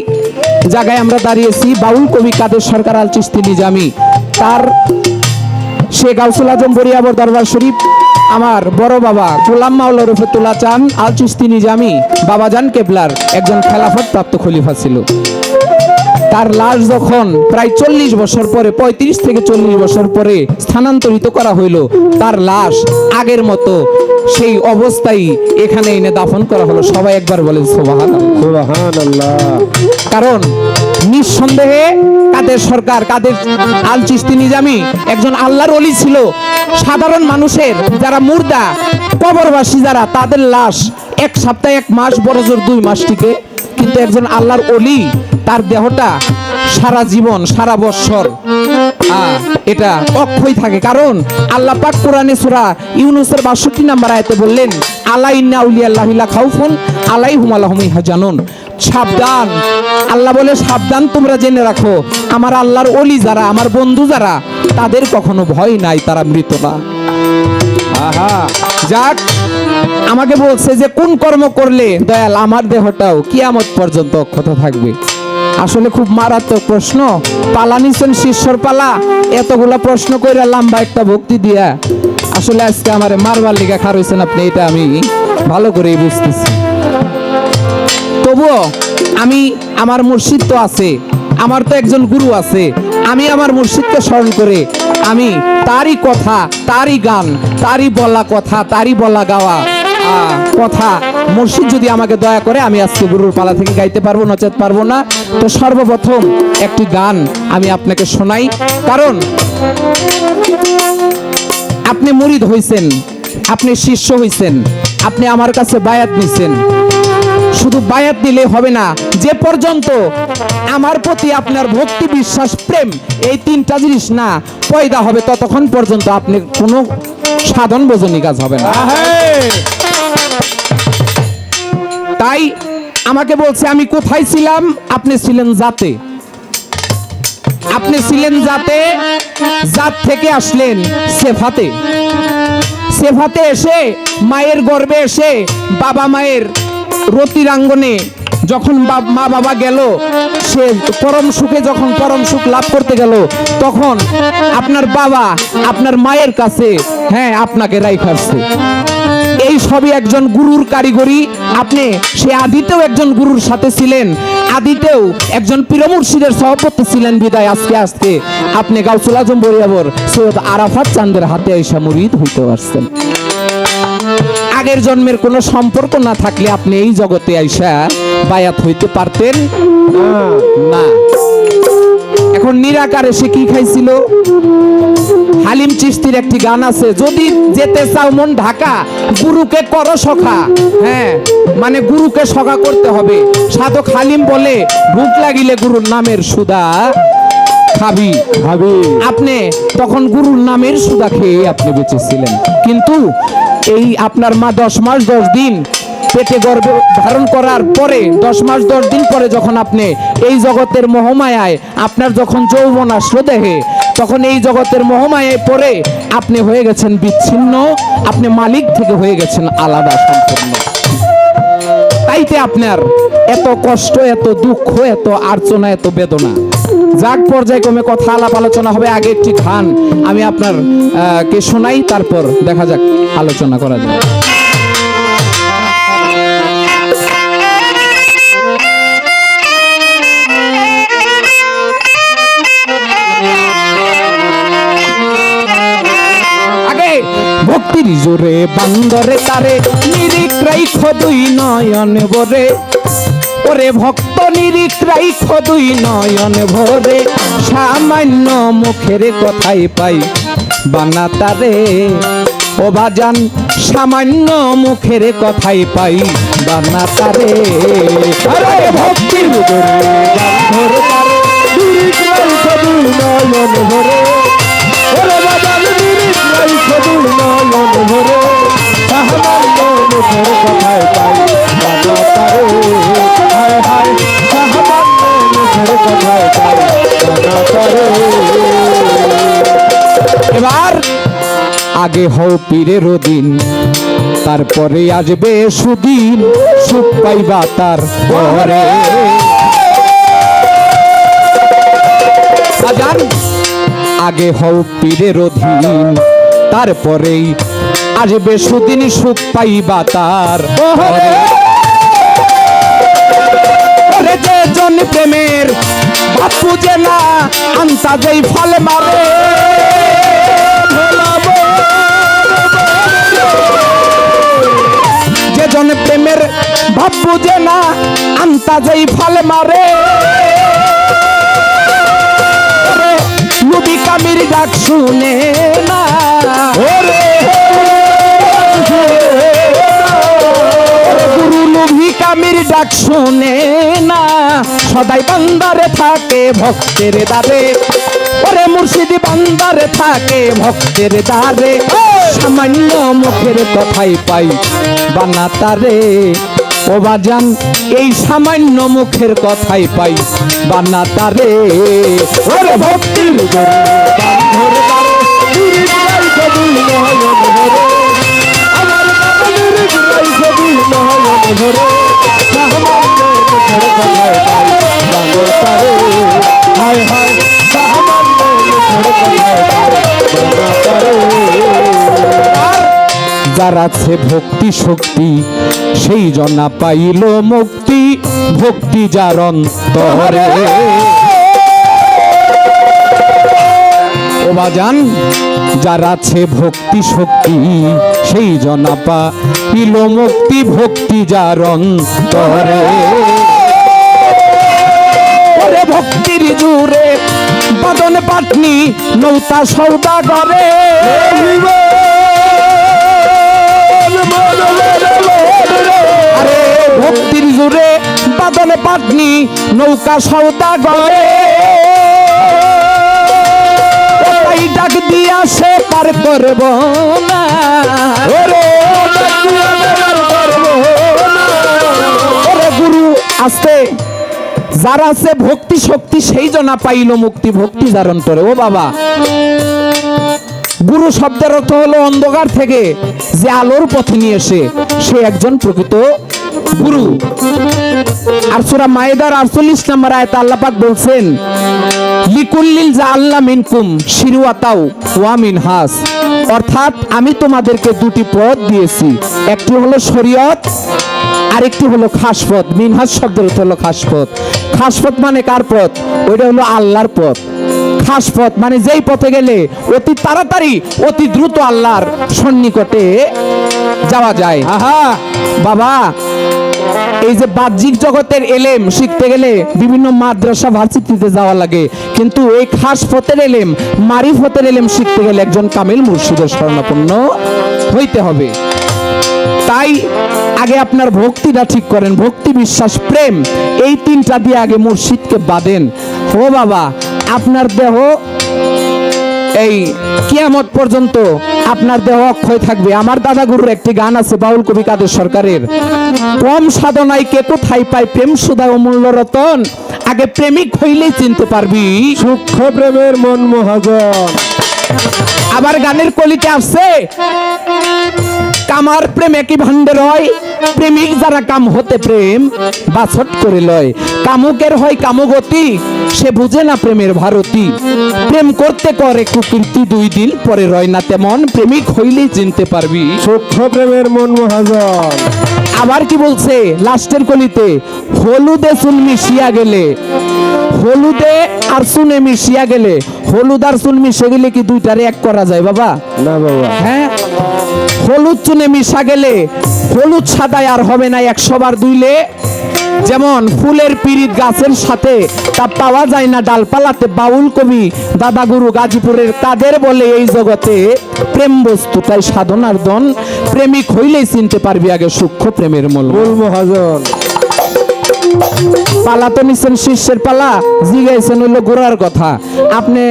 জায়গায় আমরা দাঁড়িয়েছি, বাউল কবি কাদের সরকার আল চিশতি নিজামী, তার সে গাউসুল আজম বরিয়াবর দরবার শরীফ আমার বড় বাবা গোলাম মাওলা রফিকুল্লাহ চান আল চিশতি নিজামী বাবাজান কেবলার একজন খেলাফত প্রাপ্ত খলিফা ছিল। তার লাশ যখন প্রায় 40 বছর পরে, 35 থেকে 40 বছর পরে স্থানান্তরিত করা হইল, তার লাশ আগের মতো সেই অবস্থায় এখানে এনে দাফন করা হলো। সবাই একবার বলেন সুবহানাল্লাহ। সুবহানাল্লাহ। কারণ নিঃসন্দেহে কাদের সরকার, কাদের আল চিশতি নিজামী একজন আল্লাহর ওলি ছিল। সাধারণ মানুষের যারা মুর্দা, কবরবাসী যারা, তাদের লাশ 1 সপ্তাহ 1 মাস, বড় জোর 2 মাস টিকে, কিন্তু একজন আল্লাহর ওলি তার দেহটা সারা জীবন, সারা বৎসর এটা অক্ষয় থাকে। কারণ আল্লাহ পাক কোরআনে সূরা ইউনূসের 62 নম্বর আয়াতে বললেন, আলা ইন্না আউলিয়াল্লাহি লা খাউফুন আলাইহিম ওয়া লাহুম ইয়াহজানুন। সাবধান, আল্লাহ বলে সাবধান, তোমরা জেনে রাখো, আমার আল্লাহর ওলি যারা, আমার বন্ধু যারা, তাদের কখনো ভয় নাই, তারা মৃত না। আহা যাক, আমাকে বলছে যে কোন কর্ম করলে দয়াল আমার দেহটাও কিয়ামত পর্যন্ত অক্ষত থাকবে। আসলে খুব মারাত্মক প্রশ্ন, পালা নিছেন শিষ্যর পালা, এতগুলা প্রশ্ন কইরা লম্বা একটা ভক্তি দিয়া আসলে আজকে আমারে মারবার লিগা খার হইছেন আপনি, এটা আমি ভালো করেই বুঝতেছি। তবুও আমি, আমার মুর্শিদ তো আছে, আমার তো একজন গুরু আছে, আমি আমার মুর্শিদকে স্মরণ করে আমি তারই কথা, তারই গান, তারই বলা কথা, তারই বলা গাওয়া কথা, মুর্শিদ যদি আমাকে দয়া করে আমি আজকে গুরুর পালা থেকে গাইতে পারবো, নচেত পারবো না। তো সর্বপ্রথম একটি গান আমি আপনাকে শোনাই। কারণ আপনি মুরিদ হইছেন, আপনি শিষ্য হইছেন, আপনি আমার কাছে বায়াত নিছেন। শুধু বায়াত দিলে হবে না, যে পর্যন্ত আমার প্রতি আপনার ভক্তি, বিশ্বাস, প্রেম, এই 3টা জিনিস না পয়দা হবে, ততক্ষণ পর্যন্ত আপনি কোনো সাধন ভজনী কাজ হবে না। তাই আমাকে বলছে আমি কোথায় ছিলাম, আপনি ছিলেন জাতে, আপনি ছিলেন জাতে, জাত থেকে আসলেন সেফাতে, সেফাতে এসে মায়ের গর্ভে এসে বাবা মায়ের রতিরাঙ্গনে যখন মা বাবা গেল, সে পরম সুখে যখন পরম সুখ লাভ করতে গেল, তখন আপনার বাবা আপনার মায়ের কাছে আপনাকে রাইখাছে। এই সবই একজন গুরুর কারিগরি। আপনি সে আদিতেও একজন গুরুর সাথে ছিলেন, আদিতেও একজন পীর মুর্শিদের সহপতি ছিলেন, বিদায় আজকে আজকে আপনি গাউসুল আজম বরিয়াবর সৈয়দ আরাফাত চাঁদের হাতে আইসা মুরিদ হইতে পারছেন। আগের জন্মের কোনো সম্পর্ক না থাকলে আপনি এই জগতে আইসা বায়াত হইতে পারতেন না। এখন নিরাকারে সে কি খাইছিল? হালিম চিশতির একটি গান আছে, যদি যেতে চাও মন ঢাকা, গুরুকে করো সখা। মানে গুরুকে সখা করতে হবে। সাধক হালিম বলে, ভুক লাগিলে গুরুর নামের সুদা খাবি খাবি। আপনি তখন গুরুর নামের সুদা খেয়ে আপনি বেঁচেছিলেন, কিন্তু এই আপনার মা 10 মাস 10 দিন পেটে গর্ভে ধারণ করার পরে 10 মাস 10 দিন পরে যখন আপনি এই জগতের মোহমায়ায়, আপনার যখন যৌবন আসলো দেহে, তখন এই জগতের মোহমায়ায় পড়ে আপনি হয়ে গেছেন বিচ্ছিন্ন, আপনি মালিক থেকে হয়ে গেছেন আলাদা সম্পূর্ণ। তাইতে আপনার এত কষ্ট, এত দুঃখ, এত আর্চনা, এত বেদনা। যাক, পর্যায়ক্রমে কথা আলাপ আলোচনা হবে। আগে একটি গান আমি আপনার কে শোনাই, তারপর দেখা যাক আলোচনা করা যায়। আগে ভক্তির জোরে বান্দরে তারে নিরিখ রাইখ 2 নয়ন ভরে, ওরে ভক্ত নিরিখ রাইখ 2 নয়ন ভরে, সামান্য মুখের কথাই পাই বানা তারে, ও বাজান সামান্য মুখের কথাই পাই বানা তারে। আরে ভক্তির জোরে বান্দরে তারে নিরিখ রাইখ 2 নয়ন ভরে, মুখের কথায় পাই বানা তারে হায় হায় সাহাবান্নে মুখের কথায় পাই বানা তারে এবার আগে হও পীরের দিন, তারপরে আসবে সুদিন, সুখ পাইবা তার পরে। বাজান আগে হও পীরের অধীন, তারপরেই আসবে সুদিন, সুখ পাইবা তার পরে। ওরে যে জন প্রেমের ভাব বুঝে না, আন্তাজেই ফল মারে। যে জন প্রেমের ভাব বুঝে না, আন্তাজেই ফল মারে। নবী কামির ডাক শুনে না, গুরু নবী কামির ডাক শুনে না, সদাই বান্দারে থাকে ভক্তের দ্বারে। ওরে মুর্শিদি বান্দারে থাকে ভক্তের দ্বারে। সামান্য মুখের কথাই পাই বানা তারে। ও বাজান এই সামান্য মুখের কথাই পাই বানা তারে। ওরে ভক্তির যার আছে ভক্তি শক্তি, সেই জনা পাইল মুক্তি, ভক্তি যার অন্তরে। ও বাজান যার আছে ভক্তি শক্তি, সেই জনা পাইল মুক্তি, ভক্তি যার অন্তরে। ওরে ভক্তির জুড়ে বাদন পাটনি, নৌতা সৌদা করে। আরে ভক্তির জুড়ে বাদন পাটনি, নৌকা সৌদা করে। ওই ডাক দিয়া সে পার করব না। ওরে গুরু আস্তে, যার আছে ভক্তি শক্তি, সেই জনা পাইল মুক্তি, ভক্তি যার অন্তরে। ও বাবা, গুরু শব্দের অর্থ হলো অন্ধকার থেকে যে আলোর পথে নিয়ে এসে, সে একজন প্রকৃত গুরু। আর সূরা মায়েদার 48 নম্বর আয়াতে আল্লাহ পাক বলছেন, লিকুল্লিল জাআলনা মিনকুম শিরওয়াতাও ওয়া মিনহাজ। অর্থাৎ আমি তোমাদেরকে দুটি পথ দিয়েছি, একটি হলো শরীয়ত, আরেকটি হলো খাস পথ। মিনহাজ শব্দের অর্থ হলো খাস পথ। খাস পথ মানে কার পথ? ওইটা হলো আল্লাহর পথ। খাস পথ মানে যেই পথে গেলে অতি তাড়াতাড়ি অতি দ্রুত আল্লাহর সন্নিকটে যাওয়া যায়। আহা বাবা, এই যে বাহ্যিক জগতের এলেম শিখতে গেলে বিভিন্ন মাদ্রাসা ভার্সিটিতে যাওয়া লাগে, কিন্তু এই খাস পথের এলেম, মারিফতের এলেম শিখতে গেলে একজন কামিল মুর্শিদের শরণাপন্ন হইতে হবে। তাই আগে আপনার ভক্তিটা ঠিক করেন, ভক্তি বিশ্বাস প্রেম, এই তিনটা দিয়ে আগে মুর্শিদকে বাঁধেন। ও বাবা, আপনার দেহ এই কিয়ামত পর্যন্ত আপনার দেহ অক্ষয় থাকবে। আমার দাদা গুরুর একটি গান আছে বাউল কবি কাদের সরকারের, কম সাধনায় কে কোথায় পায় প্রেম সুধায় অমূল্য রতন, আগে প্রেমিক হইলেই চিনতে পারবি সূক্ষ্ম প্রেমের মন মহাজন। আবার গানের কলিতে আছে, কামার প্রেম একই ভান্ডের হয়, প্রেমিক যারা কাম হতে প্রেম বাছট করে লয়। কামুকের হয় কামগতি, সে বুঝে না প্রেমের ভারতী। প্রেম করতে করে কুকীর্তি, 2 দিন পরে রয় না তেমন, প্রেমিক হইলেই চিনতে পারবি সূক্ষ্ম প্রেমের মন মহাজন। আবার কি বলছে লাস্টের কলিতে, হলুদে চুন মিশিয়া গেলে, হলুদে আর চুনে মিশিয়া গেলে, হলুদ আর চুন মিশে গেলে কি দুইটারে এক করা যায় বাবা? না বাবা। হ্যাঁ, হলুদ চুনে মিশা গেলে হলুদ সাদায় আর হবে না 100 বার ধুইলে। যেমন ফুলের পিরিত গাছের সাথে তা পাওয়া যায় না ডালপালাতে, বাউল কবি দাদা গুরু গাজীপুরের তাদের বলে এই জগতে প্রেম বস্তু তাই সাধনার দন, প্রেমিক হইলেই চিনতে পারবি আগে সূক্ষ্ম প্রেমের মূল মহাজন। পালা তো নিছেন শিষ্যের পালা, জিগাইছেন হইলো গোড়ার কথা। আপনি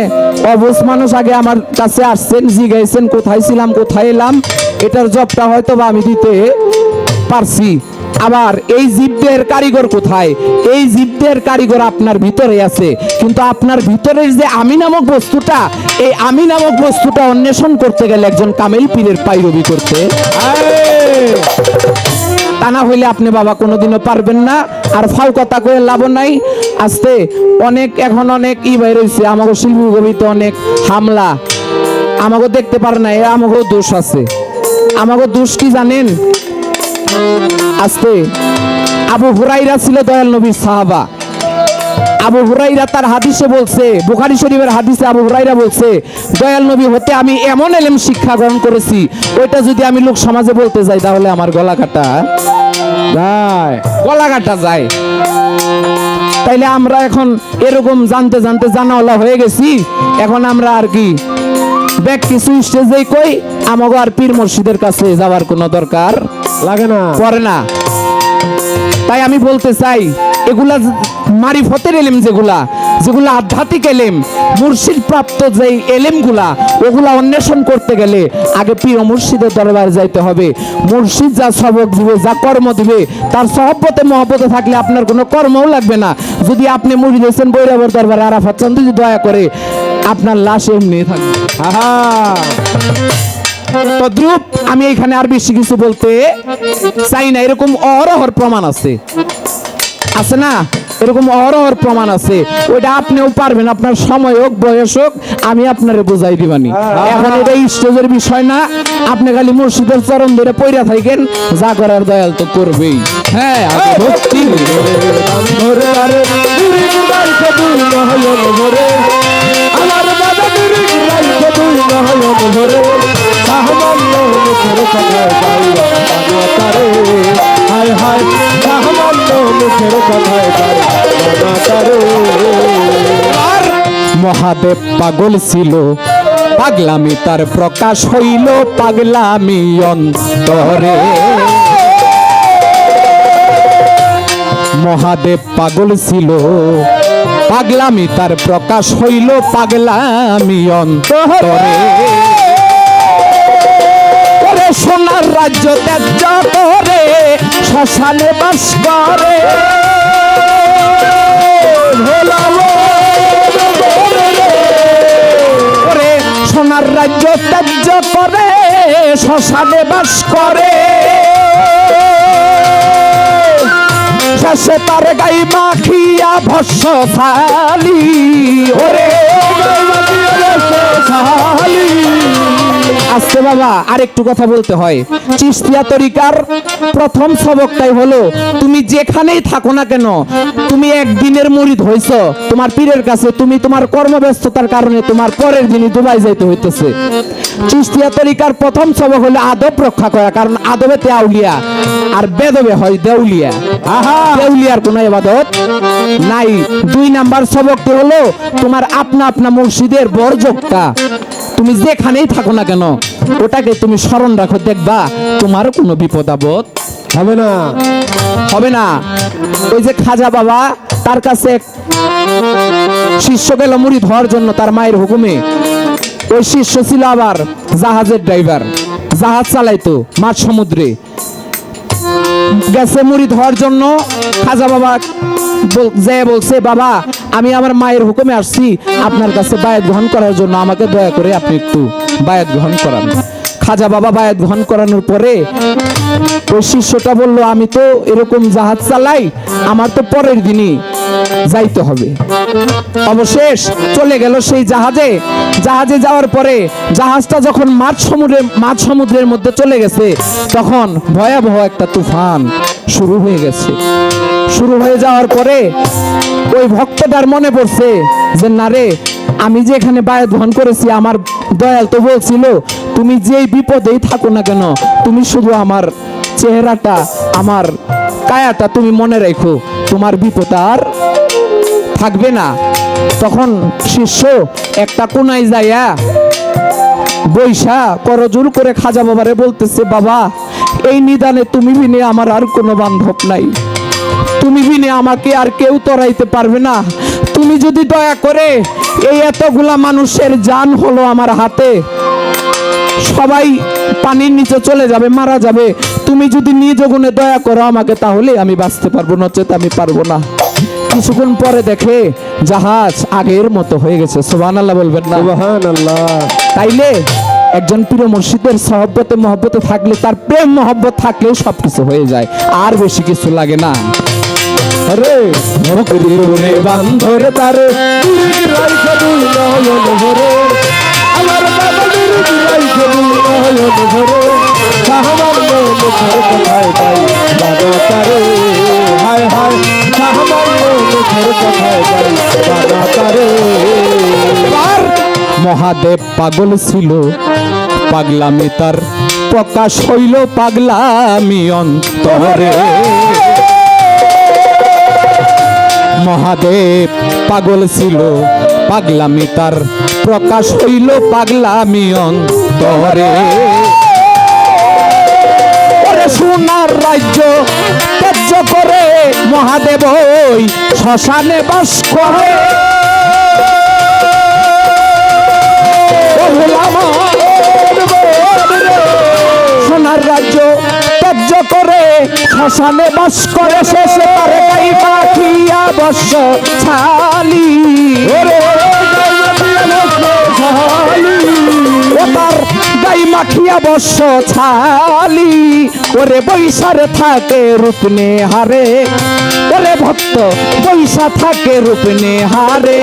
অবুঝ মানুষ, আগে আমার কাছে আসছেন, জিগাইছেন কোথায় ছিলাম কোথায় এলাম, এটার জবটা হয়তো বা আমি দিতে পারছি, আবার এই জিব্বের কারিগর কোথায়? এই জিব্বের কারিগর আপনার ভিতরে আছে, কিন্তু আপনার ভিতরের যে আমি নামক বস্তুটা, এই আমি নামক বস্তুটা অন্বেষণ করতে গেলে একজন কামেল পীরের পাইরবি করতে, তা না হইলে আপনি বাবা কোনোদিনও পারবেন না। আর ফাউ কথা কয়ে লাভ নাই। আস্তে অনেক এখন অনেক বাইর হয়েছে, আমাকে শিল্পী কবিতে অনেক হামলা, আমাকে দেখতে পারে না, আমাকেও দোষ আছে। আমাকে দোষ কি জানেন? আস্তে আবু হুরাইরা ছিল দয়াল নবীর সাহাবা। আবু হুরাইরা তার হাদিসে বলছে, বুখারী শরীফের হাদিসে আবু হুরাইরা বলছে, দয়াল নবী হতে আমি এমন এলেম শিক্ষা গ্রহণ করেছি, ওইটা যদি আমি লোক সমাজে বলতে যাই তাহলে আমার গলা কাটা যায়, গলা কাটা যায়। তাইলে আমরা এখন এরকম জানতে জানতে জানাওয়ালা হয়ে গেছি, এখন আমরা আর কি ব্যাক কিছু স্টেজেই কই, আমাকে আর পীর মুর্শিদের কাছে যাওয়ার কোনো দরকার লাগে না, পড়ে না। তাই আমি বলতে চাই, এগুলা মারিফতের এলেম, যেগুলা যেগুলা আধ্যাত্মিক এলেম, মুর্শিদ প্রাপ্ত যে এলেমগুলা, ওগুলা অন্বেষণ করতে গেলে আগে পীর ও মুর্শিদের দরবারে যাইতে হবে। মুর্শিদ যা সবক দিবে, যা কর্ম দিবে, তার সহবতে মহব্বতে থাকলে আপনার কোনো কর্মও লাগবে না। যদি আপনি মুরিদ হোসেন বৈরাবর দরবারে আরাফাত চান, যদি দয়া করে আপনার লাশ এমনি থাকবে। আহা, তদ্রূপ আমি এখানে আর বেশি কিছু বলতে চাই না। এরকম অহরহর প্রমাণ আছে, আছে না? এরকম অহরহর প্রমাণ আছে। ওইটা আপনিও পারবেন, আপনার সময় হোক বয়স হোক, আমি আপনারে বুঝাই দিবানি। এখন এটা স্টেজের বিষয় না, আপনি খালি মুর্শিদের চরণ ধরে পয়রা থাকেন, যা করার দয়াল তো করবেই। হ্যাঁ, আগে ভক্তি ধরে আরে দুরি রাইতে দুই নয়ন ভরে, আমার বাবা দুরি রাইতে দুই নয়ন ভরে, সাহমান্য মুখের কথায় গাই বাবা তারে, হায় হায় সাহমান্য মুখের কথায় গাই বাবা তারে। মহাদেব পাগল ছিল, পাগলামি তার প্রকাশ হইল, পাগলামি অন্তরে। মহাদেব পাগল ছিল, পাগলামি তার প্রকাশ হইল, পাগলামি অন্তরে। ওরে সোনার রাজ্য ত্যায্য করে শ্মশানে বাস করে, ওরে সোনার রাজ্য ত্যায্য করে শ্মশানে বাস করে। শেষে তার গাই মাখিয়া ভস্য শালি, ওরে আস্তে বাবা, আর একটু কথা বলতে হয়। চিশতিয়া তরিকার প্রথম সবকটাই হলো, তুমি যেখানেই থাকো না কেন, তুমি একদিনের মুরিদ হইছো, তোমার পীরের কাছে তুমি তোমার কর্মব্যস্ততার কারণে তোমার পরের দিনই দুবাই যাইতে হইতেছে। চিশতিয়া তরিকার প্রথম সবক হলো আদব রক্ষা করা, কারণ আদবেতে আউলিয়া আর বেদবে হয় দেউলিয়া। আহা, দেউলিয়ার কোনো ইবাদত নাই। 2 নাম্বার সবকটি হলো তোমার আপনা আপনা মুর্শিদের বরযোগটা, তুমি যেখানেই থাকো না কেন ওটাকে তুমি স্মরণ রাখো, দেখবা তোমার কোনো বিপদ আপদ হবে না, হবে না। ওই যে খাজা বাবা, তার কাছে এক শিষ্য গেল মুরিদ হওয়ার জন্য তার মায়ের হুকুমে। ওই শিষ্য ছিল আবার জাহাজের ড্রাইভার, জাহাজ চালাইতো মাঝ সমুদ্রে। গেছে মুরিদ হওয়ার জন্য, খাজা বাবা বলছে, বাবা আমি আমার মায়ের হুকুমে আসছি আপনার কাছে বায়াত গ্রহণ করার জন্য, আমাকে দয়া করে আপনি একটু বায়াত গ্রহণ করান। খাজা বাবা বায়াত গ্রহণ করানোর পরে ওই শিষ্যটা বলল, আমি তো এরকম জাহাজ চালাই, আমার তো পরের দিনই যাইতে হবে। অবশেষ চলে গেল সেই জাহাজে। জাহাজে যাওয়ার পরে জাহাজটা যখন মাঝ সমুদ্রের মধ্যে চলে গেছে, তখন ভয়াবহ একটা তুফান শুরু হয়ে গেছে। শুরু হয়ে যাওয়ার পরে ওই ভক্তটার মনে পড়ছে যে না রে, আমি যে এখানে বায়াত গ্রহণ করেছি, আমার দয়াল তো বলছিল তুমি যেই বিপদেই থাকো না কেন, তুমি শুধু আমার চেহারাটা, আমার কায়াটা তুমি মনে রাখো, তোমার বিপদ আর থাকবে না। তখন শিষ্য একটা কোনায় যাইয়া বৈশা করজোর করে খাজা বাবারে বলতেছে, বাবা এই নিদানে তুমি বিনে আমার আর কোনো বান্ধব নাই, তুমি বিনে আমাকে আর কেউ তরাইতে পারবে না। তুমি যদি দয়া করে, এই এতগুলা মানুষের জান হলো আমার হাতে, সবাই পানির নিচে চলে যাবে, মারা যাবে। তুমি যদি নিজ গুণে দয়া করো আমাকে, তাহলে আমি বাঁচতে পারবো, নচেত আমি পারবো না। কিছুক্ষণ পরে দেখে জাহাজ আগের মতো হয়ে গেছে। সুবহানাল্লাহ বলবেন না? সুবহানাল্লাহ। তাইলে একজন প্রিয় মুর্শিদের সহবতে মহব্বতে থাকলে, তার প্রেম মহব্বত থাকলেও সবকিছু হয়ে যায়, আর বেশি কিছু লাগে না। আরে ভক্তির গুণে বান্ধরে তারে রাইখে দুই নয়ন ভরে, আমার বাবা রাইখে দুই নয়ন ভরে, সাহমান্য মুখের কথায় পাই বাবা তারে, হায় হায় সাহমান্য মুখের কথায় পাই বাবা তারে। আর মহাদেব পাগল ছিল, পাগলামি তার প্রকাশ হইল পাগলামি অন্তরে। মহাদেব পাগল ছিল, পাগলামি তার প্রকাশ হইল পাগলামি অন্তরে। ওরে সোনার রাজ্য ত্যায্য করে মহাদেব ওই শ্মশানে বাস করে। সোনার রাজ্য ত্যায্য করে শ্মশানে বাস করে, শেষে তার গাই পাখিয়া বর্ষ ছালি। ও তার গাই মাখিয়া বর্ষ ছালি, ওরে বৈশারে থাকে রূপ নেহারে। ওরে ভক্ত বৈশা থাকে রূপ নেহারে,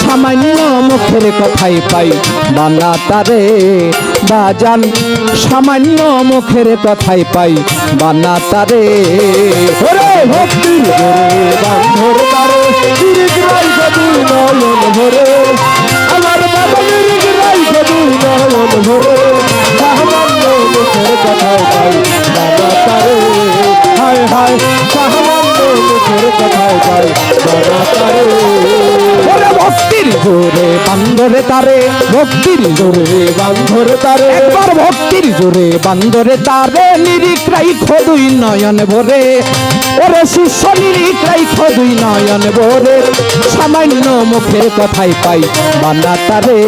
সামান্য মুখের কথাই পাই বানা তারে বাজান, সামান্য মুখের কথাই পাই বানা তারে। ওরে ভক্তির গুণে বান্ধর তারে রাইখে দুই নয়ন ভরে, আমার বাবা রাইখে দুই নয়ন ভরে, সাহমান্য মুখের কথায় পাই বাবা তারে, হায় হায় সাহমান্য মুখের কথায় পাই বাবা তারে। ওরে ভক্তির জোরে বান্দরে তারে, ভক্তির জোরে বান্ধর তারে, একবার ভক্তির জোরে বান্দরে তারে, নিরিখ রাইখো দুই নয়ন ভরে। ওরে শিষ্য নিরিখ রাইখো দুই নয়ন ভরে, সামান্য মুখের কথাই পাই বানা তারে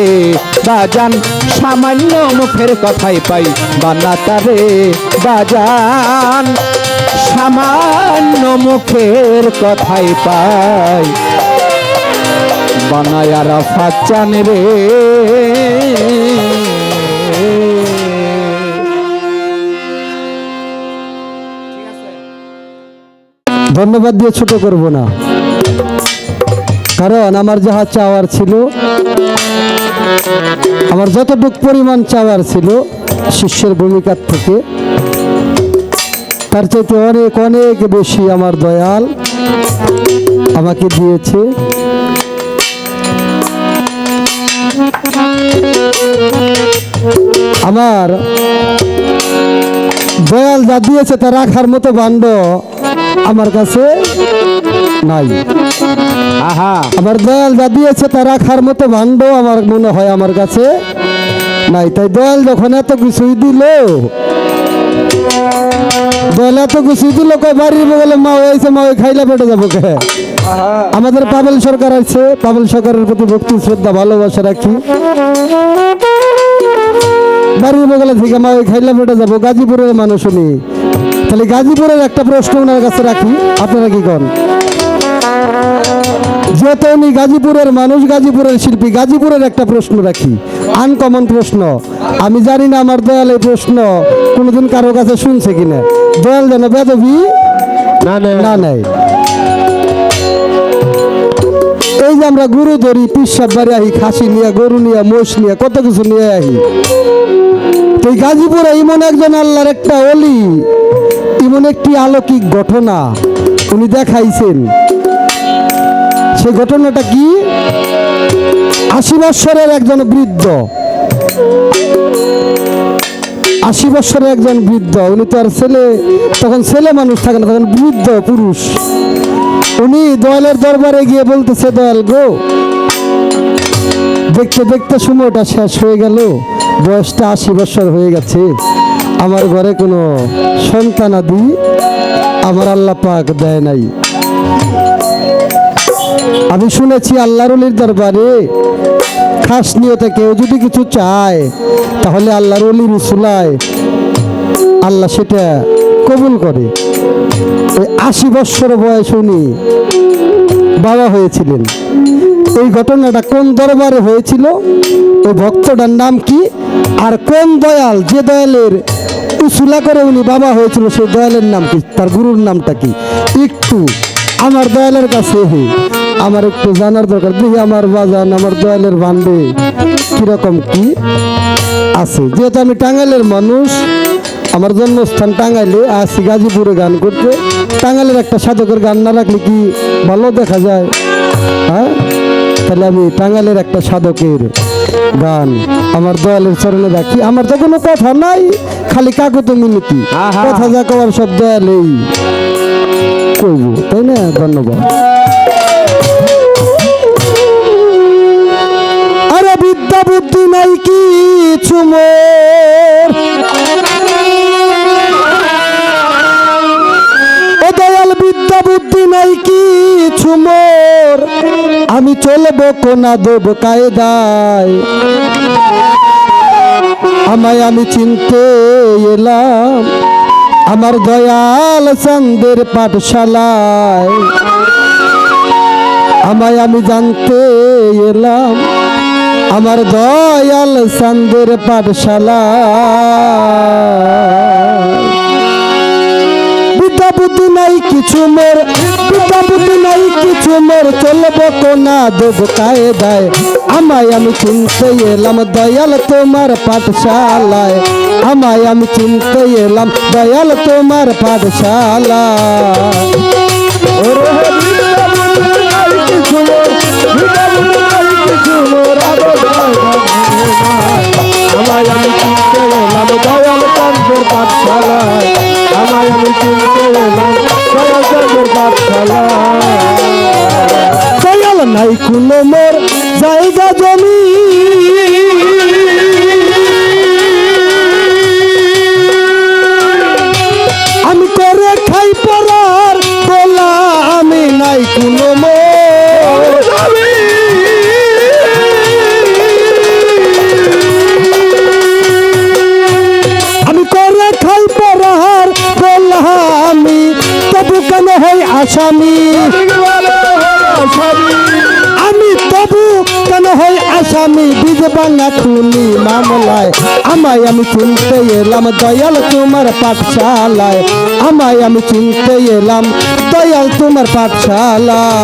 বাজান, সামান্য মুখের কথাই পাই বানা তারে বাজান, সামান্য মুখের কথাই পাই বানায় আরাফাত চান রে। ধন্যবাদ দিয়ে ছোট করব না, কারণ আমার যাহা চাওয়ার ছিল, আমার যতটুক পরিমাণ চাওয়ার ছিল শিষ্যের ভূমিকার থেকে, তার চাইতে অনেক অনেক বেশি আমার দয়াল আমাকে দিয়েছে। আমার দয়াল যা দিয়েছে তা রাখার মতো ভাণ্ড আমার কাছে নাই। আহা আমার দয়াল যা দিয়েছে তা রাখার মতো ভাণ্ড আমার মনে হয় আমার কাছে নাই। তাই দয়াল যখন এত কিছুই দিল, দয়াল এত কিছুই দিল, কয় বাড়ির বগলে মা হয়েছে, মা ওই খাইলে পেটে যাবো কে। আমাদের পাবেল সরকার আছে, পাবেল সরকারের প্রতি ভক্তি শ্রদ্ধা ভালোবাসা রাখি। বাড়ির বগলে থেকে মা ওই খাইলে পেটে যাবো, গাজীপুরের মানুষ উনি। তাহলে গাজীপুরের একটা প্রশ্ন ওনার কাছে রাখি, আপনারা কি করেন? যেহেতু উনি গাজীপুরের মানুষ, গাজীপুরের শিল্পী, গাজীপুরের একটা প্রশ্ন রাখি, আনকমন প্রশ্ন। আমি জানি না আমার দয়াল এই প্রশ্ন কোনোদিন কারো কাছে শুনছে কিনা। দয়াল যেন বেদবি না নেয়। এই যে আমরা গরু ধরি, পিসাব বাড়ি আহি, খাসি নিয়ে, গরু নিয়ে, মোষ নিয়ে, কত কিছু নিয়ে আহি। তো এই গাজীপুরে এমন একজন আল্লাহর একটা অলি, এমন একটি অলৌকিক ঘটনা উনি দেখাইছেন। সেই ঘটনাটা কি? ৮০ বৎসরের একজন বৃদ্ধ, ৮০ বৎসরের একজন বৃদ্ধ, উনি তো আর ছেলে, তখন ছেলে মানুষ থাকে না, তখন বৃদ্ধ পুরুষ। উনি দয়ালের দরবারে গিয়ে বলতেছে, দয়াল গো, দেখতে দেখতে সময়টা শেষ হয়ে গেল, বয়সটা ৮০ বৎসর হয়ে গেছে, আমার ঘরে কোনো সন্তানাদি আমার আল্লাহ পাক দেয় নাই। আমি শুনেছি আল্লাহর ওলির দরবারে খাস নিয়তে কেউ যদি কিছু চায় তাহলে আল্লাহর ওলি রসুলায় আল্লাহ সেটা কবুল করে। ওই 80 বৎসর বয়স উনি বাবা হয়েছিলেন। এই ঘটনাটা কোন দরবারে হয়েছিল, ওই ভক্তটার নাম কি, আর কোন দয়াল, যে দয়ালের উসুলা করে উনি বাবা হয়েছিল সেই দয়ালের নাম কি, তার গুরুর নামটা কি, একটু আমার দয়ালের কাছে আমার একটু জানার দরকার। দেখি আমার বাজান, আমার দয়ালের বান্ধে কিরকম কি আছে। যেহেতু আমি টাঙ্গাইলের মানুষ, আমার জন্মস্থান টাঙ্গাইলে, আসি গাজীপুরে গান করতে। টাঙ্গাইলের একটা সাধকের গান না রাখলে কি ভালো দেখা যায়? হ্যাঁ, তাহলে আমি টাঙ্গাইলের একটা সাধকের গান আমার দয়ালের চরণে রাখি। আমার তো কোনো কথা নাই, খালি কাকত মিনতি, আহা। কথা যা কওয়ার সব দয়ালেই কইব, তাই না? ধন্যবাদ। আরে বিদ্যা বুদ্ধি নাই কিছু মোর, ও দয়াল বিদ্যা বুদ্ধি নাই কিছু মোর, আমি চলবো কোনা দেব কায়দায়, আমায় আমি চিনতে এলাম আমার দয়াল চাঁদের পাঠশালায়, আমায় আমি জানতে এলাম আমার দয়াল চাঁদের পাঠশালায়। বিদ্যা বুদ্ধি নাই কিছু মোর, বিদ্যা বুদ্ধি নাই কিছু মোর, চলবো কোনা দেব কায়দায়, আমায় আমি চিনতে এলাম দয়াল তোমার পাঠশালায়, আমায় আমি চিনতে এলাম দয়াল তোমার পাঠশালায়। ওরে বিদ্যা বুদ্ধি নাই কিছু মোর, বিদ্যা বুদ্ধি নাই কিছু মোর, আমায় আমি চিনতে এলাম দয়াল চাঁদের পাঠশালায়, আমায় আমি চিনতে এলাম দয়াল চাঁদের পাঠশালায়। দয়াল নাই কোনো মোর জায়গা জমি, আমি করে খাই পরার গোলা, আমি নাই কোনো মোর, আমি করে খাই পরার গোলা, আমি তবু কেন হই আসামি, আমি তবু কেন হই আসামি, বীজ বাংলা খুনি মামলায়, আমায় আমি চিনতে এলাম দয়াল তোমার পাঠশালায়, আমায় আমি চিনতে এলাম দয়াল তোমার পাঠশালায়।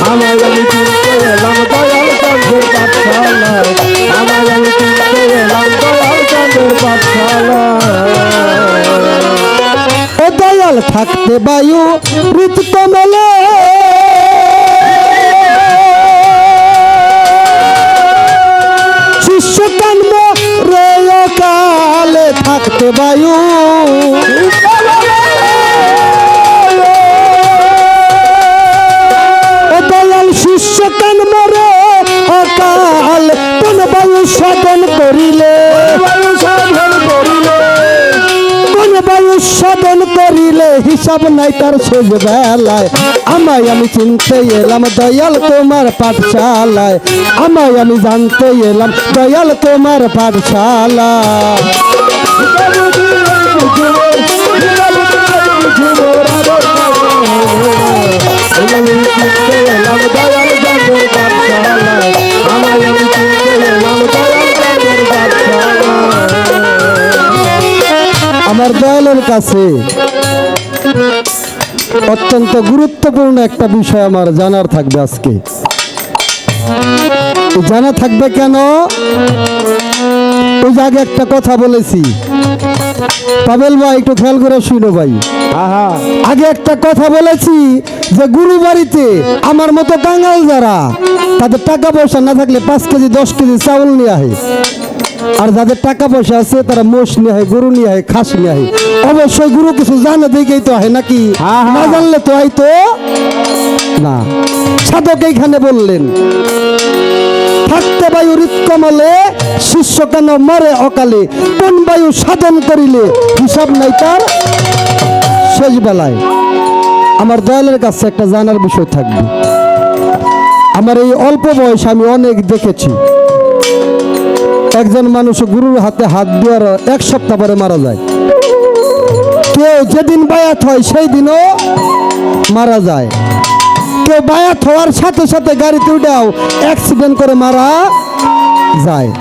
আমায় আমি চিনতে এলাম দয়াল চাঁদের পাঠশালায়, আমায় আমি চিনতে এলাম দয়াল চাঁদের পাঠশালায়। ও দয়াল থাকতে বায়ু ঋত কমলে, শিষ্য কান্ম রে কালে থাকতে বায়ু, ও দয়াল শিষ্য কান্ম রে অকাল, কোন বায়ু সাধন করিলে, কোন বায়ু সাধন করিলে হিসাব নাই তার শেষ বেলায়, আমায় আমি চিনতে এলাম দয়াল তোমার পাঠশালায়, আমায় আমি জানতে এলাম দয়াল তোমার পাঠশালায়। আমার দয়ালের কাছে অত্যন্ত গুরুত্বপূর্ণ একটা বিষয় আমার জানার থাকবে আজকে। জানা থাকবে কেন? ওই যে আগে একটা কথা বলেছি, পাবেল ভাই একটু খেয়াল করে শুনো ভাই, আগে একটা কথা বলেছি যে গুরু বাড়িতে আমার মতো কাঙ্গাল যারা, তাদের টাকা পয়সা না থাকলে 5 কেজি 10 কেজি চাউল নিয়ে আসে, আর যাদের টাকা পয়সা আছে তারা মোষ নিয়ে হয়, গরু নিয়ে হয়, খাস নিয়ে হয়। অবশ্যই গুরু কিছু জানে দেখেই তো হয় নাকি, না জানলে তো হয়তো না। সাধক এইখানে বললেন থাকতে বায়ু ঋত কমলে, শিষ্য কেন মরে অকালে, কোন বায়ু সাধন করিলে হিসাব নাই তার শেষ বেলায় আমার দয়ালের কাছে একটা জানার বিষয় থাকবে। আমার এই অল্প বয়স আমি অনেক দেখেছি, একজন মানুষ গুরুর হাতে হাত দেওয়ার 1 সপ্তাহ পরে মারা যায়। কেউ যেদিন বায়াত হয় সেই দিনও মারা যায়। কেউ বায়াত হওয়ার সাথে সাথে গাড়িতে উঠাও অ্যাক্সিডেন্ট করে মারা যায়।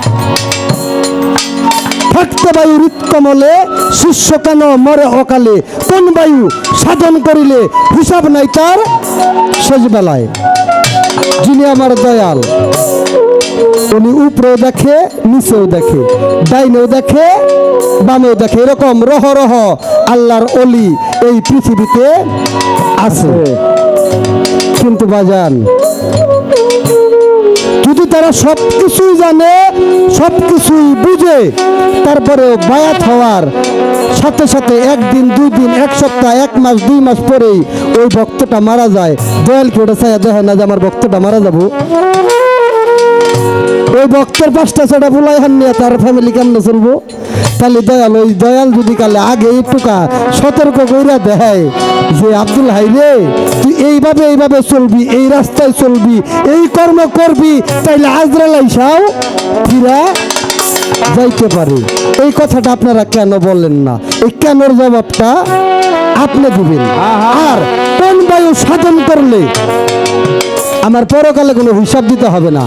থাকতে বায়ু হৃৎকমলে, শিষ্য কেন মরে অকালে, কোন বায়ু সাধন করিলে হিসাব নাই তার শেষ বেলায়। যিনি আমার দয়াল, উনি উপরেও দেখে, নিচেও দেখে, ডাইনেও দেখে, বামেও দেখে। এরকম রহ রহ আল্লাহর অলি এই পৃথিবীতে আছে। কিন্তু বাজান, যদি তারা সব কিছুই জানে, সব কিছুই বুঝে, তারপরেও বায়াত হওয়ার সাথে সাথে 1 দিন 2 দিন 1 সপ্তাহ 1 মাস 2 মাস পরেই ওই ভক্তটা মারা যায়, দয়াল কি ওটা চাইয়া দেখে না যে আমার ভক্তটা মারা যাবো? ওই ভক্তের 5টা 6টা বুলাই হান নিয়ে তার ফ্যামিলি কেমনে চলবো? তাহলে দয়াল, ওই দয়াল যদি কালে আগে একটুকা সতর্ক কইরা দেয় যে আব্দুল হাই রে, তুই এইভাবে এইভাবে চলবি, এই রাস্তায় চলবি, এই কর্ম করবি, তাইলে আজরাল আইসাও ফিরা যাইতে পারে। এই কথাটা আপনারা কেন বলেন না? এই কেনর জবাবটা আপনি দিবেন। আর কোন বায়ু সাধন করলে আমার পরকালে কোনো হিসাব দিতে হবে না।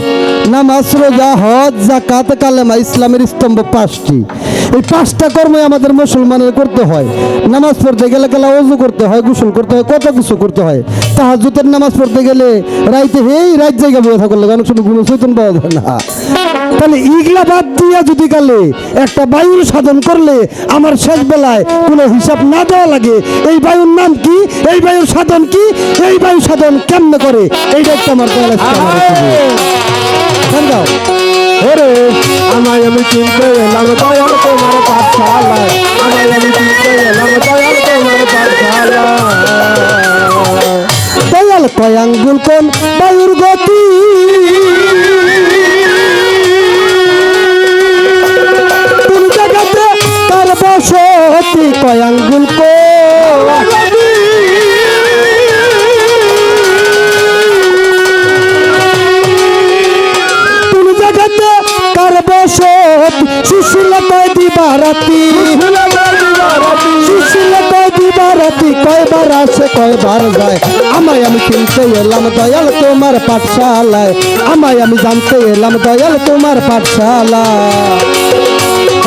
নামাজ, রোজা, হজ, যাকাত, কালেমা, ইসলামের স্তম্ভ 5টি। এই 5টা কর্মই আমাদের মুসলমানের করতে হয়। নামাজ পড়তে গেলে ওযু করতে হয়, গোসল করতে হয়, কত কিছু করতে হয়। তাহাজ্জুদের নামাজ পড়তে গেলে রাইতে রাত জায়গা বসে থাকলে অনেক সময় কোনো চৈতন পাওয়া যায় না। তাহলে ইগলা বাদ দিয়া যদি কালে একটা বায়ুর সাধন করলে আমার শেষ বেলায় কোনো হিসাব না দেওয়া লাগে, এই বায়ুর নাম কি, এই বায়ুর সাধন কি, এই বায়ু সাধন কেমনে করে, এইটা একটা আমার দয়াল ওরে আমায় আমি চিনতে এলাম দয়াল তোমার পাঠশালায়, আমায় আমি চিনতে এলাম দয়াল তোমার পাঠশালায়। দয়াল কয় আঙ্গুল কোন বায়ুর গতি, কোন জায়গাতে তার বসতি, কয় আঙ্গুল সুশীলা কয় দিবারাতি, সুশীলা কয় দিবারাতি, কয়বার আসে কয়বার যায়। আমায় আমি চিনতে এলাম দয়াল তোমার পাঠশালায়, আমায় আমি জানতে এলাম দয়াল তোমার পাঠশালায়।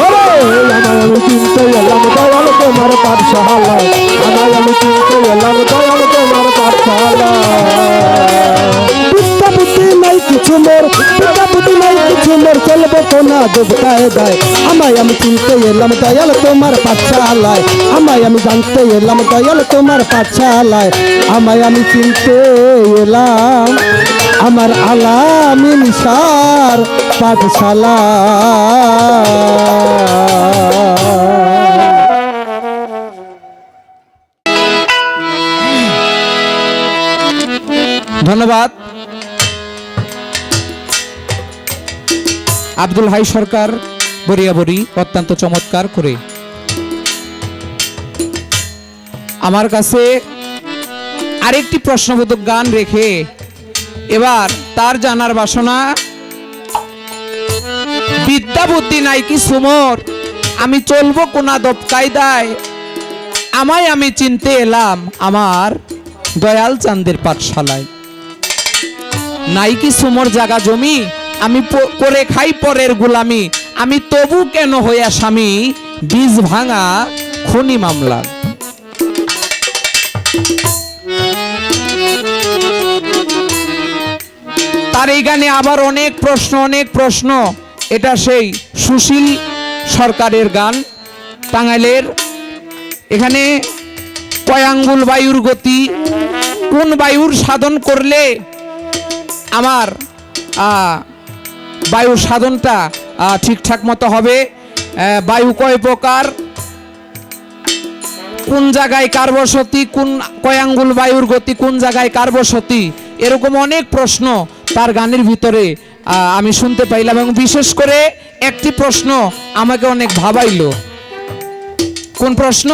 আমায় আমি চিনতে এলাম দয়াল তোমার পাঠশালায়, আমায় আমি চিনতে এলাম দয়াল তোমার পাঠশালায়। বিদ্যা বুদ্ধি নাই কিছু মোর, বিদ্যা বুদ্ধি নাই কিছু মোর, চলবে তো না দেব কায়দায়। আমায় আমি চিনতে এলাম দয়াল তোমার পাঠশালায়, আমায় আমি জানতে এলাম দয়াল তোমার পাঠশালায়। আমায় আমি চিনতে এলাম আমার আলামিন সার পাঠশালা। ধন্যবাদ আব্দুল হাই সরকার বরিয়াবরি, অত্যন্ত চমৎকার করে। আমার কাছে আরেকটি প্রশ্নবোধক গান রেখে এবার তার জানার বাসনা। বিদ্যা বুদ্ধি নাই কি সুমর, আমি চলবো কোন আদব কায়দায়, আমায় আমি চিনতে এলাম আমার দয়াল চাঁদের পাঠশালায়। নাই কি সুমর জাগা জমি, আমি করে খাই পরের গোলামি, আমি তবু কেন হইয়া স্বামী, বীজ ভাঙা খনি মামলা। তার এই গানে আবার অনেক প্রশ্ন। এটা সেই সুশীল সরকারের গান, টাঙ্গাইলের। এখানে কয় আঙ্গুল বায়ুর গতি, কোন বায়ুর সাধন করলে আমার বায়ু সাধনটা ঠিকঠাক মতো হবে, বায়ু কয় প্রকার, কোন জায়গায় কার বসতি, কোন কয় আঙ্গুল বায়ুর গতি, কোন জায়গায় কার বসতি, এরকম অনেক প্রশ্ন তার গানের ভিতরে আমি শুনতে পাইলাম। এবং বিশেষ করে একটি প্রশ্ন আমাকে অনেক ভাবাইলো। কোন প্রশ্ন?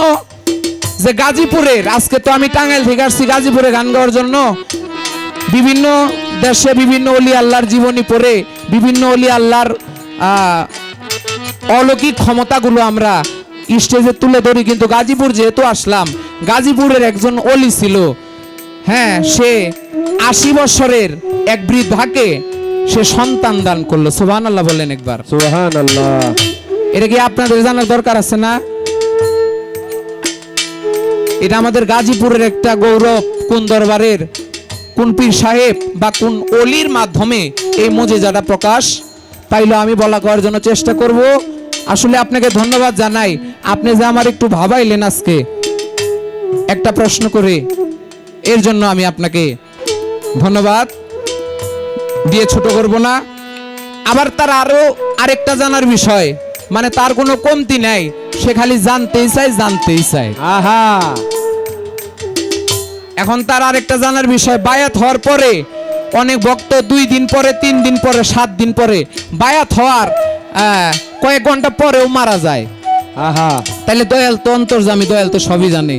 যে গাজীপুরের, আজকে তো আমি টাঙ্গাইল থেকে আসছি গাজীপুরে গান গাওয়ার জন্য, বিভিন্ন দেশে বিভিন্ন অলি আল্লাহর জীবনী পড়ে বিভিন্ন অলি আল্লাহর অলৌকিক ক্ষমতাগুলো আমরা স্টেজে তুলে ধরি। কিন্তু গাজীপুর যেহেতু আসলাম, গাজীপুরের একজন অলি ছিল, হ্যাঁ, সে 80 বছরের এক বৃদ্ধাকে সে সন্তান দান করলো। সুবহানাল্লাহ বলেন একবার। সুবহানাল্লাহ। এটা কি আপনাদের জানার দরকার আছে না? এটা আমাদের গাজীপুরের একটা গৌরব। কোন দরবারের, কোন পীর সাহেব বা কোন অলির মাধ্যমে এই মুজিজাটা প্রকাশ পাইলো, আমি বলা করার জন্য চেষ্টা করব। আসলে আপনাকে ধন্যবাদ জানাই, আপনি যে আমার একটু ভাবাইলেন আজকে একটা প্রশ্ন করে, এর জন্য আমি আপনাকে ধন্যবাদ দিয়ে ছোট করব না। আবার তার আরেকটা জানার বিষয়, মানে তার কোনো কমতি নাই, সে খালি জানতেই চায়। আহা, এখন তার আরেকটা জানার বিষয়, বায়াত হওয়ার পরে অনেক ভক্ত 2 দিন পরে, 3 দিন পরে, 7 দিন পরে, বায়াত হওয়ার কয়েক ঘন্টা পরেও মারা যায়। আহা, তাহলে দয়াল তো অন্তর্যামী, দয়াল তো সবই জানে।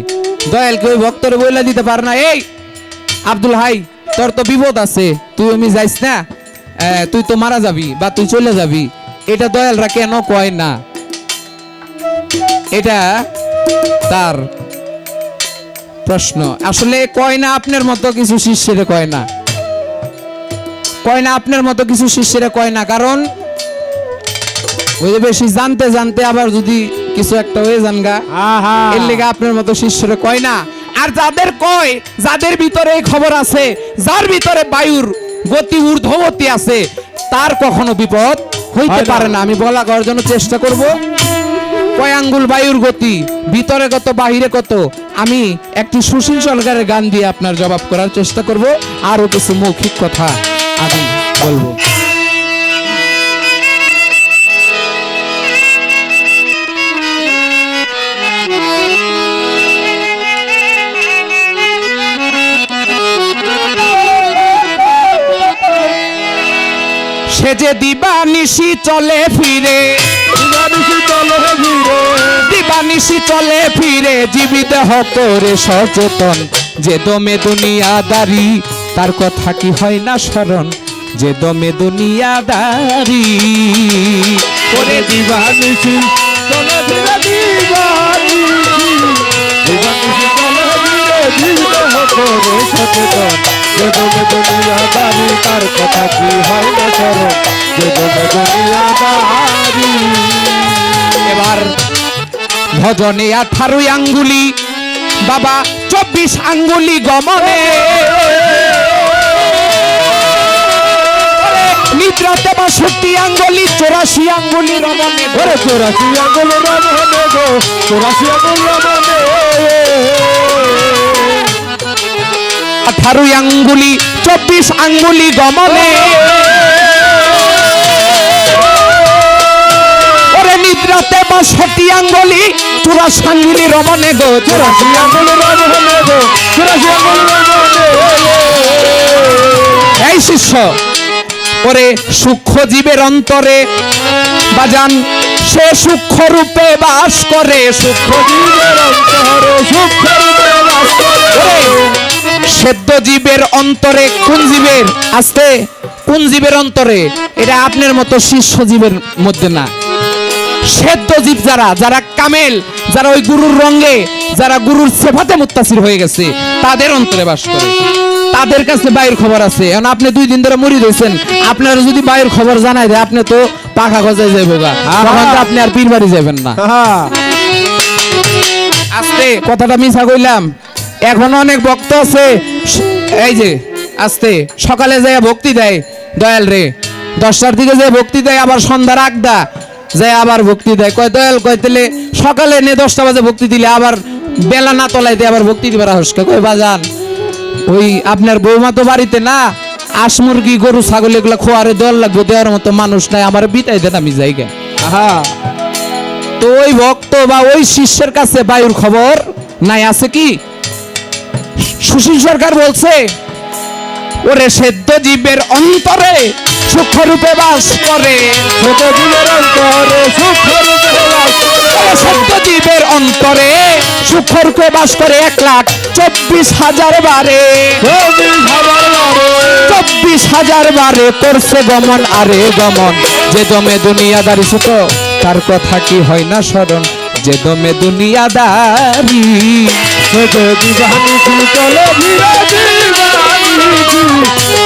দয়ালকে ওই ভক্তরে বইলা দিতে পারে না, এই আব্দুল হাই, তোর তো বিপদ আছে, তুই আমি যাইস না, তুই তো মারা যাবি বা তুই চলে যাবি। এটা দয়ালরা কেন কয় না? এটা তার প্রশ্ন। আসলে কয় না আপনার মতো কিছু শিষ্যেরে কয় না, আপনার মতো কিছু শিষ্যেরে কয় না। কারণ ওই যে বেশি জানতে জানতে আবার যদি কিছু একটা হয়ে যান গা, আহা, এর লেগে আপনার মতো শিষ্যরে কয় না। আর যাদের কয়, যাদের ভিতরে এই খবর আছে, যার ভিতরে বায়ুর গতি ঊর্ধ্বগতি আছে, তার কখনো বিপদ হইতে হয় না। পারে না। আমি বলা করার জন্য চেষ্টা করব। কয় আঙ্গুল বায়ুর গতি, ভিতরে কত বাহিরে কত, আমি একটি সুশীল সরকারের গান দিয়ে আপনার জবাব করার চেষ্টা করব। আরো কিছু মৌখিক কথা আমি বলবো। সে যে দিবানিশি চলে ফিরে, দিবানিশি চলে ফিরে, দিবানিশি চলে ফিরে, জীবিত করে সচেতন, যে দমে দুনিয়াদারি, তার কথা কি হয় না স্মরণ, যে দমে দুনিয়াদারি। ওরে দিবানিশি চলে ফিরে, দিবানিশি চলে ফিরে, জীবিত করে সচেতন, যে দমে দুনিয়াদারি, তার কথা কি হয় না স্মরণ, যে দমে দুনিয়াদারি। এবার ভজনে 18 আঙ্গুলি, বাবা 24 আঙ্গুলি গমনে, নিদ্রাতে 62 আঙ্গুলি, 84 আঙ্গুলি রমনে। ওরে 84 আঙ্গুল রমনে গো, 84 আঙ্গুল রমনে। 18 আঙ্গুলি, 24 আঙ্গুলি গমনে, ওরে নিদ্রাতে 62 আঙ্গুলি, 84 আঙ্গুলি রমনে গো, 84 আঙ্গুল রমনে গো, 84 আঙ্গুল রমনে। এই শিষ্য, ওরে সূক্ষ্ম জীবের অন্তরে বাজান, সে সূক্ষ্ম রূপে বাস করে, সূক্ষ্ম জীবের অন্তরে সূক্ষ্ম রূপে বাস করে। সেদ্ধ জীবের অন্তরে, কোন জীবের আজকে, কোন জীবের অন্তরে? এটা আপনার মতো শিষ্য জীবের মধ্যে না। সেদ্ধ জীব যারা, যারা কামেল, যারা ওই গুরুর রঙে, যারা গুরুর সেফাতে মুত্তাসির হয়ে গেছে, তাদের অন্তরে বাস করে, তাদের কাছে বায়ুর খবর আছে। এখন আপনি 2 দিন ধরে মরি রয়েছেন, আপনার যদি বায়ুর খবর জানাই দেয়, আপনি তো পাখা গজায় যাইব গা, তখন তো আপনি আর পীর বাড়ি যাবেন না। আহা, আস্তে, কথাটা মিছা কইলাম। এখন অনেক ভক্ত আছে, এই যে আস্তে, সকালে যায় ভক্তি দেয় দয়াল রে, 10টার দিকে যায় ভক্তি দেয়, আবার সন্ধ্যার আগদা যায় আবার ভক্তি দেয়। কয় দয়াল, কয় তাহলে সকালে নে 10টা বাজে ভক্তি দিলে আবার বেলা না তলায় দিয়ে আবার ভক্তি দিবার হস্কা। কয় বাজান, ওই আপনার বৌমা তো বাড়িতে না, আস মুরগি গরু ছাগল এগুলা খোয়ারে দেওয়ার লাগবে, দেওয়ার মতো মানুষ নাই, আমার বিতাই দেন, আমি যাইগা। আহা, তো ওই ভক্ত বা ওই শিষ্যের কাছে বায়ুর খবর নাই। আছে কি? সুশীল সরকার বলছে, ওরে সেদ্ধ জীবের অন্তরে সূক্ষ্ম রূপে বাস করে, ছোট জীবের অন্তরে সূক্ষ্ম রূপে বাস করে। ওরে সেদ্ধ জীবের অন্তরে সুখরকে বাস করে 1,24,000 বারে, 24,000 বারে করছে গমন আরে গমন, যে দমে দুনিয়াদারি সুখ তার কথা কি হয় না স্মরণ, যে দমে দুনিয়াদারি। দিবানিশি চলে ধীরে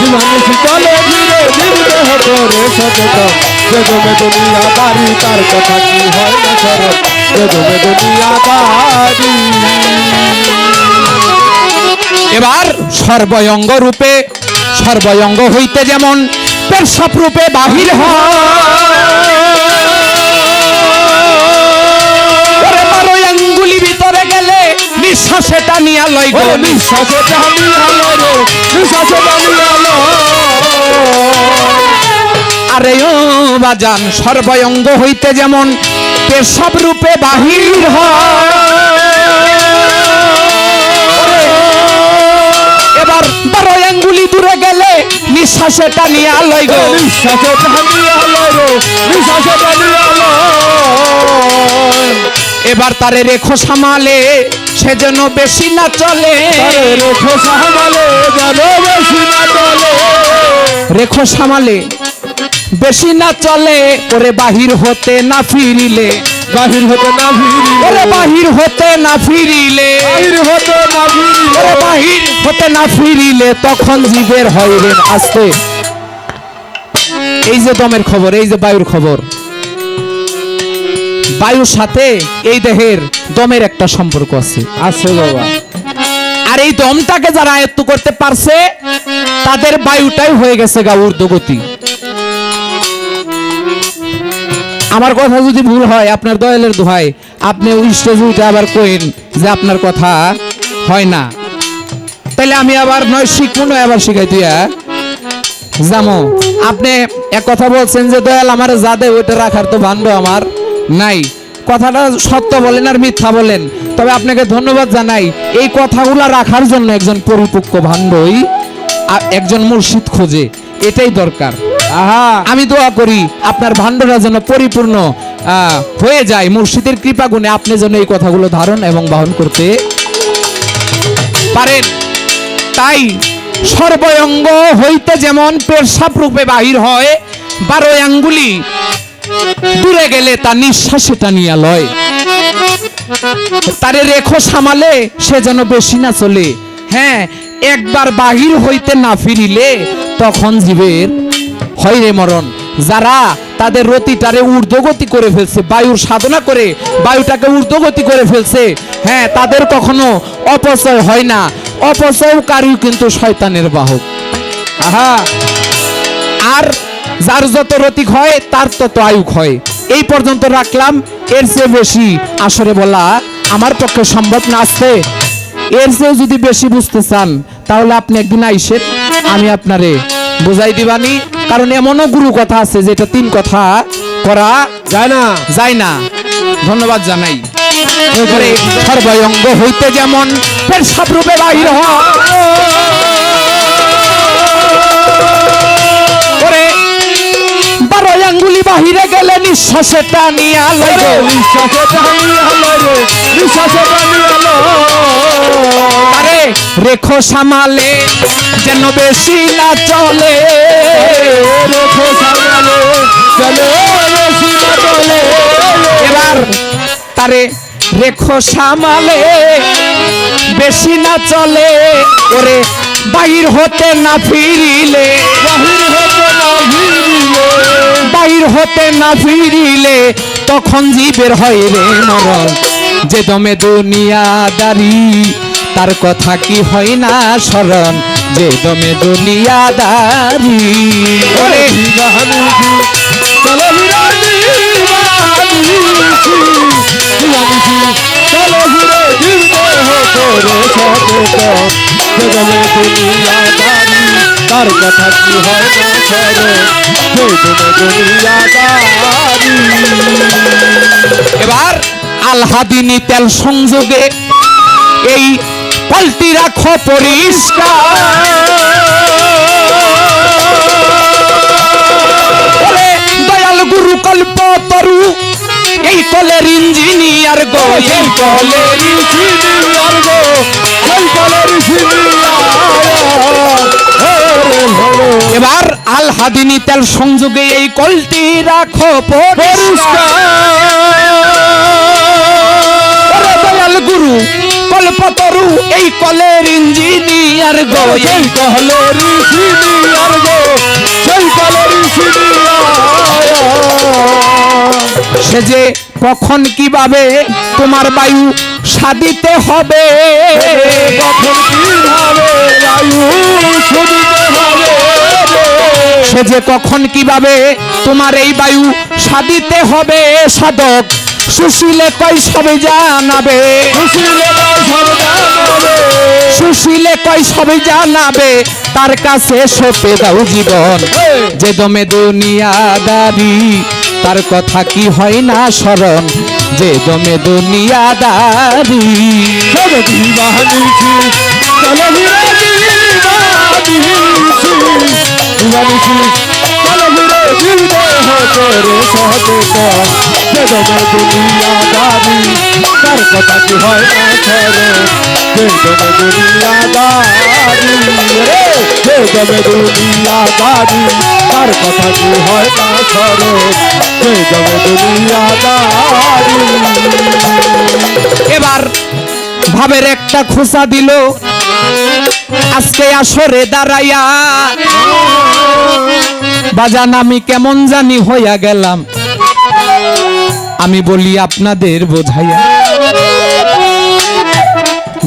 দিবানিশি চলে ধীরে দেহ করে সচেতন, যে দমে দুনিয়াদারি তার কথা কি হয় না স্মরণ, যে দমে দুনিয়াদারি। এবার সর্বয়ঙ্গ রূপে, সর্বয়ঙ্গ হইতে যেমন পেশাব রূপে বাহির হয়, ওরে 12 আঙ্গুলি ভিতরে গেলে নিঃশ্বাসে টানিয়া লয় গো, নিঃশ্বাসে টানিয়া লয় রে, নিঃশ্বাসে টানিয়া লয়। আরে ও বাজান সর্বয়ঙ্গ হইতে যেমন পেশাব রূপে বাহির হয়, এবার 12 আঙ্গুলি দূরে গেলে নিঃশ্বাসে টানিয়া লয় গো, নিঃশ্বাসে টানিয়া লয় রে, নিঃশ্বাসে টানিয়া লয়। এবার তারে রেখো সামালে সে যেন বেশি না চলে, তারে রেখো সামালে যেন বেশি না চলে, রেখো সামালে বেশি না চলে, ওরে বাহির হতে না ফিরিলে, বাহির হতে না ফিরিলে, ওরে বাহির হতে না ফিরিলে, বাহির হতে না ফিরিলে, ওরে বাহির হতে না ফিরিলে তখন জীবের হয় রে আসতে। এই যে দমের খবর, এই যে বায়ুর খবর, বায়ুর সাথে এই দেহের দমের একটা সম্পর্ক আছে, আছে বাবা। আর এই দমটাকে যারা আয়ত্ত করতে পারছে তাদের বায়ুটাই হয়ে গেছে গা ঊর্ধ্বগতি। আমার কথা যদি ভুল হয় আপনার দয়ালের দোহাই, আপনি ওই স্টেজে উঠে আবার কইন যে আপনার কথা হয় না, তাইলে আমি আবার নয় শিখবো নয় আবার শিখাই তুই জামো। আপনি এক কথা বলছেন যে দয়াল আমার যা দে ওইটা রাখার তো ভাণ্ড আমার নাই, কথাটা সত্য বলেন আর মিথ্যা বলেন, তবে আপনাকে ধন্যবাদ জানাই, এই কথাগুলা রাখার জন্য একজন পরিপক্ক ভাণ্ডই একজন মুর্শিদ খোঁজে, এটাই দরকার। আহা, আমি দোয়া করি আপনার ভাণ্ডটা যেন পরিপূর্ণ হয়ে যায়, মুর্শিদের কৃপা গুণে আপনি যেন এই কথাগুলো ধারণ এবং বহন করতে পারেন। তাই সর্বয়ঙ্গ হইতে যেমন পেশাব রূপে বাহির হয়, 12 আঙ্গুলি দূরে গেলে তা নিঃশ্বাসে টানিয়া লয়, তারে রেখো সামালে সে যেন বেশি না চলে, হ্যাঁ একবার বাহির হইতে না ফিরিলে তখন জীবের হয় রে মরণ। যারা তাদের রতিটারে ঊর্ধ্বগতি করে ফেলছে, বায়ুর সাধনা করে বায়ুটাকে ঊর্ধ্বগতি করে ফেলছে, হ্যাঁ তাদের কখনো অপচয় হয় না, অপচয়কারী কিন্তু শয়তানের বাহক। আহা, আর যার যত রতিক হয় তার তত আয়ুক হয়। এই পর্যন্ত রাখলাম, এর চেয়ে বেশি আসরে বলা আমার পক্ষে সম্ভব না আসছে। এর চেয়ে যদি বেশি বুঝতে চান তাহলে আপনি একদিন আইসেন, আমি আপনারে বুঝাই দিবানি, কারণ এমনও গুরু কথা আছে যেটা 3 কথা করা যায় না, যায় না। ধন্যবাদ জানাই। সর্বয়ঙ্গ হইতে যেমন পেশাব রূপে বাহির হয়, ওরে 12 আঙ্গুলি বাহিরে গেলে নিঃশ্বাসে টানিয়া লয় গো, নিঃশ্বাসে টানিয়া লয় রে, নিঃশ্বাসে টানিয়া লয়। আরে রেখো সামালে যেন বেশি না চলে, রেখো সামালে যেন বেশি না চলে, এবার তারে রেখো সামালে বেশি না চলে, ওরে বাহির হতে না ফিরিলে, বাহির হতে না ফিরিলে, বাহির হতে না ফিরিলে তখন জীবের হয় রে মরণ, যে দমে দুনিয়াদারি তার কথা কি হয় না স্মরণ, যে দমে দুনিয়াদারি। ওরে দিবানিশি চলে ধীরে দিবানিশি, দিবানিশি চলে ধীরে দেহ করে সচেতন, যে দমে দুনিয়াদারি তার কথা কি হয় না স্মরণ, যে দমে দুনিয়াদারি। এবার আলহাদিনী তেল সংযোগে এই পাল্টি রাখো পরিষ্কার, ওরে দয়াল গুরু কল্প তরু এই কলের ইঞ্জিনিয়ার গো, এই কলের ইঞ্জিনিয়ার গো, এই কলের ইঞ্জিনিয়ার। এবার আল হাদিনি তেল সংযোগে এই কলটি রাখো পরিষ্কার। ওরে দয়াল গুরু কল্পতরু এই কলের ইঞ্জিনিয়ার গো, এই কলের ইঞ্জিনিয়ার গো, সেই কলের ইঞ্জিনিয়ার। সে যে কখন কিভাবে তোমার বায়ু সাদিতে হবে, কখন কিভাবে বায়ু শুনিতে হবে, সে যে কখন কিভাবে তোমার এই বায়ু সাদিতে হবে, সাধক সুশীলে কই সবে জানাবে, খুশিলে সব জানাবে, সুশীলে কই সবে জানাবে, তার কাছে সপে দাও জীবন। যে দমে দুনিয়াদারি তার কথা কি হয় না স্মরণ, যে দমে দুনিয়াদারি। সব দিবানিছি চলো ঘুরে দিবানিছি, দিবানিছি চলো ঘুরে দিতে হতে রে সচেতন। যে দমে দুনিয়াদারি তার কথা কি হয় না স্মরণ, যে দমে দুনিয়াদারি রে, যে দমে দুনিয়াদারি তার কথা কি হয় না স্মরণ, যে দমে দুনিয়াদারি। এবার ভাবের একটা খোঁচা দিল আজকে আসরে দাঁড়াইয়া, বাজান আমি কেমন জানি হইয়া গেলাম, আমি বলি আপনাদের বোঝাইয়া।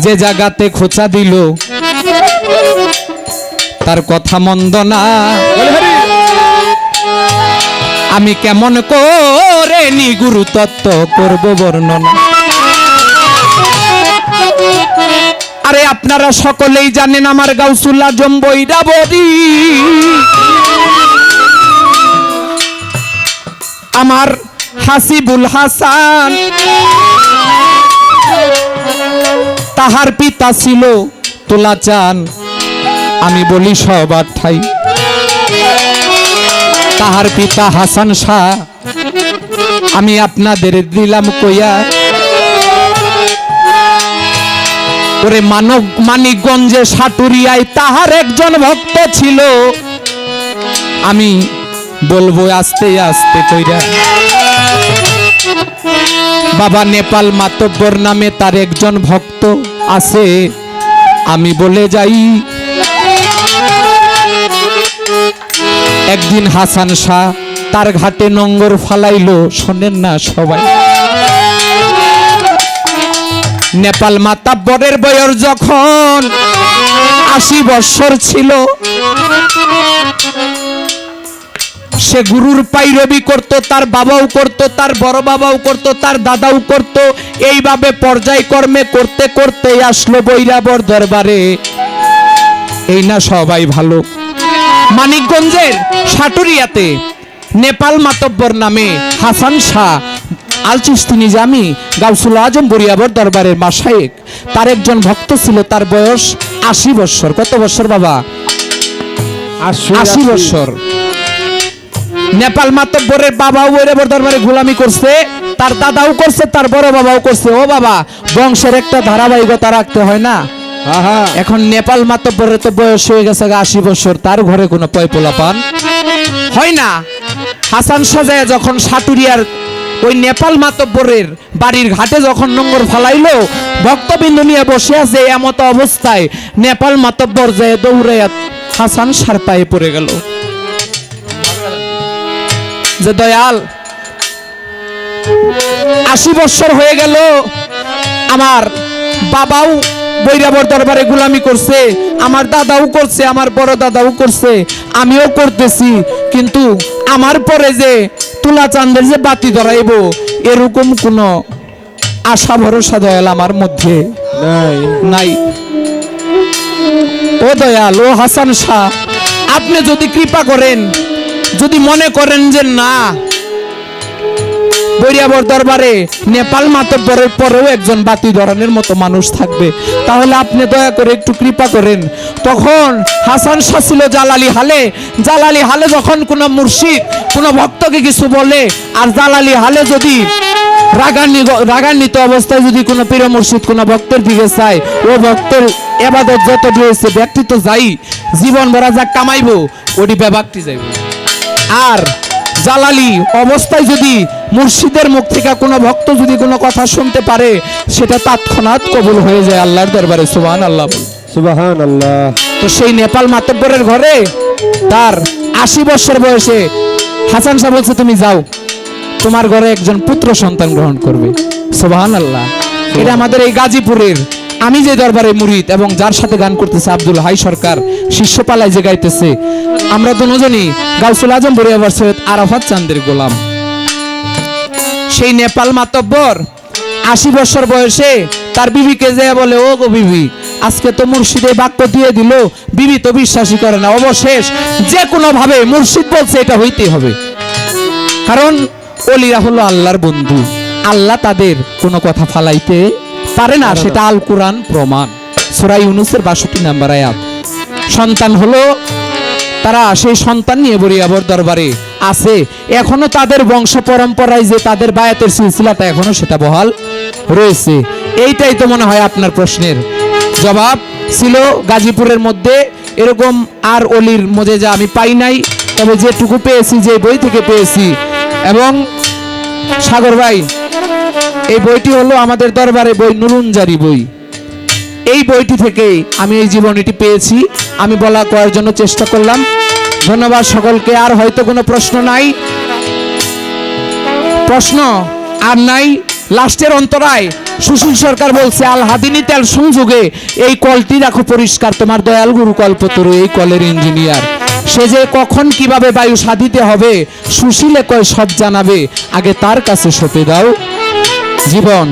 যে জায়গাতে খোঁচা দিল তার কথা মন্দ না, আমি কেমন করে নি গুরু তত্ত্ব করব বর্ণনা। আরে আপনারা সকলেই জানেন আমার গাউসুল আজম বৈরাবরী, আমার হাসিবুল হাসান তাহার পিতা ছিল তোলা চান, আমি বলি সবার ঠাই তাহার পিতা হাসান শাহ, আমি আপনাদের দিলাম কইয়া। ওরে মানিকগঞ্জে সাটুরিয়ায় তাহার একজন ভক্ত ছিল, আমি বলবো আস্তে আস্তে কইরা। বাবা নেপাল মাতব্বর নামে তার একজন ভক্ত আছে, আমি বলে যাই। একদিন হাসান শাহ তার ঘাটে নোঙ্গর ফালাইলো, শোনেন না সবাই। নেপাল মাতাব্বরের বয়স যখন 80 বছর ছিল, সে গুরুর পাইরবি করত, তার বাবাও করত, তার বড় বাবাও করত, তার দাদাও করত। এইভাবে পর্যায়ক্রমে করতে করতে আসলো বৈরাবর দরবারে। এই না সবাই ভালো। মানিকগঞ্জের সাটুরিয়াতে নেপাল মাতব্বর নামে হাসান শাহ আল চিশতি নিজামি গাউসুল আজম বরিয়াবর দরবারের মাশায়েখ, তার একজন ভক্ত ছিল, তার বয়স 80 বছর। কত বছর বাবা? 80 বছর। নেপাল মাতব্বরের বাবাও বরিয়াবর দরবারে গোলামি করছে, তার দাদাও করছে, তার বড় বাবাও করছে। ও বাবা, বংশের একটা ধারাবাহিকতা রাখতে হয় না? এখন নেপাল মাতব্বরের তো বয়স হয়ে গেছে 80 বছর, তার ঘরে কোনো পয়পোলা পান হয় না। হাসান সাজায় যখন সাটুরিয়ার ওই নেপাল মাতব্বরের বাড়ির ঘাটে যখন নোঙ্গর ফালাইলো, ভক্তবিন্দু নিয়ে বসে আছে, এমত অবস্থায় নেপাল মাতব্বর যায় দৌড়াইয়া হাসান সার পায়ে পড়ে গেল যে দয়াল 80 বছর হয়ে গেল, আমার বাবাও বৈরাবর দরবারে গোলামি করছে, আমার দাদাও করছে, আমার বড় দাদাও করছে, আমিও করতেছি, কিন্তু আমার পরে যে তুলা চাঁদের যে বাতি ধরাইব এরকম কোনো আশা ভরসা দয়াল আমার মধ্যে নাই। ও দয়াল, ও হাসান শাহ, আপনি যদি কৃপা করেন, যদি মনে করেন যে না বৈরাবর দরবারে নেপাল মাতব্বরের পরেও একজন বাতি ধরানোর মতো মানুষ থাকবে, তাহলে আপনি দয়া করে একটু কৃপা করেন। তখন হাসান শাহ ছিল জালালি হালে। জালালি হালে যখন কোনো মুর্শিদ কোনো ভক্তকে কিছু বলে, আর জালালি হালে যদি রাগান্বিত অবস্থায় যদি কোনো পীর মুর্শিদ কোনো ভক্তের দিকে চায়, ও ভক্তের এবাদত যত রয়েছে ব্যক্তি তো যাই জীবন ভরা যা কামাইবো ওটি ব্যবাকটি যাইব। আর জালালি অবস্থায় যদি মুর্শিদের মুখ থেকে কোনো ভক্ত যদি কোনো কথা শুনতে পারে, সেটা তৎক্ষণাৎ কবুল হয়ে যায় আল্লাহর দরবারে। সুবহানাল্লাহ। সুবহানাল্লাহ। তো সেই নেপাল মাতব্বরের ঘরে তার 80 বছর বয়সে হাসান শাহ বলছে, তুমি যাও, তোমার ঘরে একজন পুত্র সন্তান গ্রহণ করবে। সুবহানাল্লাহ। এটা আমাদের এই গাজীপুরের, আমি যে দরবারে মুরিদ এবং যার সাথে গান করতেছে আব্দুল হাই সরকার, শিষ্যপালায় যে গাইতেছে, আমরা দুজনই গাউসুল আজম বরিয়াবার সৈয়দ আরাফাত চাঁদের গোলাম। সেই নেপাল মাতব্বর 80 বছর বয়সে তার বিবিকে যে বলে, ও গো বিবি, আজকে তো মুর্শিদে বাক্য দিয়ে দিল, বিবি তো বিশ্বাসই করে না। অবশেষ যে কোনো ভাবে মুর্শিদ বলছে এটা হইতেই হবে, কারণ ওলিরা হলো আল্লাহর বন্ধু, আল্লাহ তাদের কোনো কথা ফালাইতে পারে না, সেটা আল কোরআন প্রমাণ। সূরা ইউনূসের 62 নম্বর আয়াত। সন্তান হলো তারা, সেই সন্তান নিয়ে বরিয়াবর দরবারে আছে। এখনো তাদের বংশ পরম্পরায় যে তাদের বায়াতের সিলসিলাটা এখনো সেটা বহাল রয়েছে। এইটাই তো মনে হয় আপনার প্রশ্নের জবাব ছিল। গাজীপুরের মধ্যে এরকম আর অলির মজেজা আমি পাই নাই, তবে যেটুকু পেয়েছি, যে বই থেকে পেয়েছি। এবং সাগর ভাই, এই বইটি হলো আমাদের দরবারে বই, নুরুনজারি বই। এই বইটি থেকে আমি এই জীবনীটি পেয়েছি, আমি বলা করার জন্য চেষ্টা করলাম। ধন্যবাদ সকলকে। আর হয়তো কোনো প্রশ্ন নাই, প্রশ্ন আর নাই। লাস্টের অন্তরায় সুশীল সরকার বলছে, আল হাদিনী তেল সংযোগে এই কলটি রাখো পরিষ্কার, তোমার দয়াল গুরু কল্পতরু এই কলের ইঞ্জিনিয়ার। সে যে কখন কিভাবে বায়ু সাধিতে হবে, সুশীলে কয় সব জানাবে, আগে তার কাছে সঁপে দাও জীবন।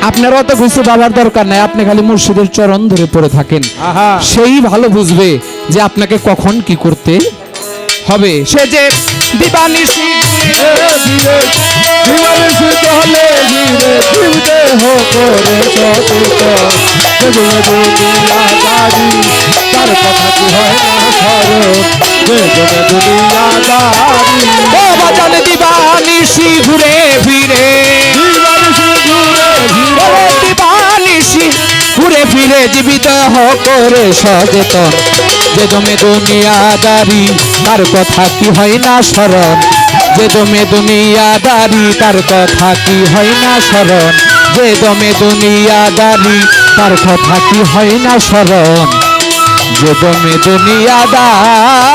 আপনার অত কিছু বাবার দরকার নাই, আপনি খালি মুর্শিদের চরণ ধরে পড়ে থাকেন, আহা। সেই ভালো বুঝবে যে আপনাকে কখন কি করতে হবে। সে যে দিবানিশি দিবানিশি চলে ধীরে ধীরে হো করে সতীত, দুনিয়াদারি তার কথা কি হয় না স্মরণ, দুনিয়াদারি। ও বাজান দিবানিশি ঘুরে ফিরে, দিবানিশি ঘুরে ও দিবানিশি ঘুরে ফিরে জীবিত করে সচেতন, যে দমে দুনিয়াদারি তার কথা কি হয় না স্মরণ, যে দমে দুনিয়াদারি তার কথা কি হয় না স্মরণ, যে দমে দুনিয়াদারি তার কথা কি হয় না স্মরণ, যে দমে দুনিয়াদারি।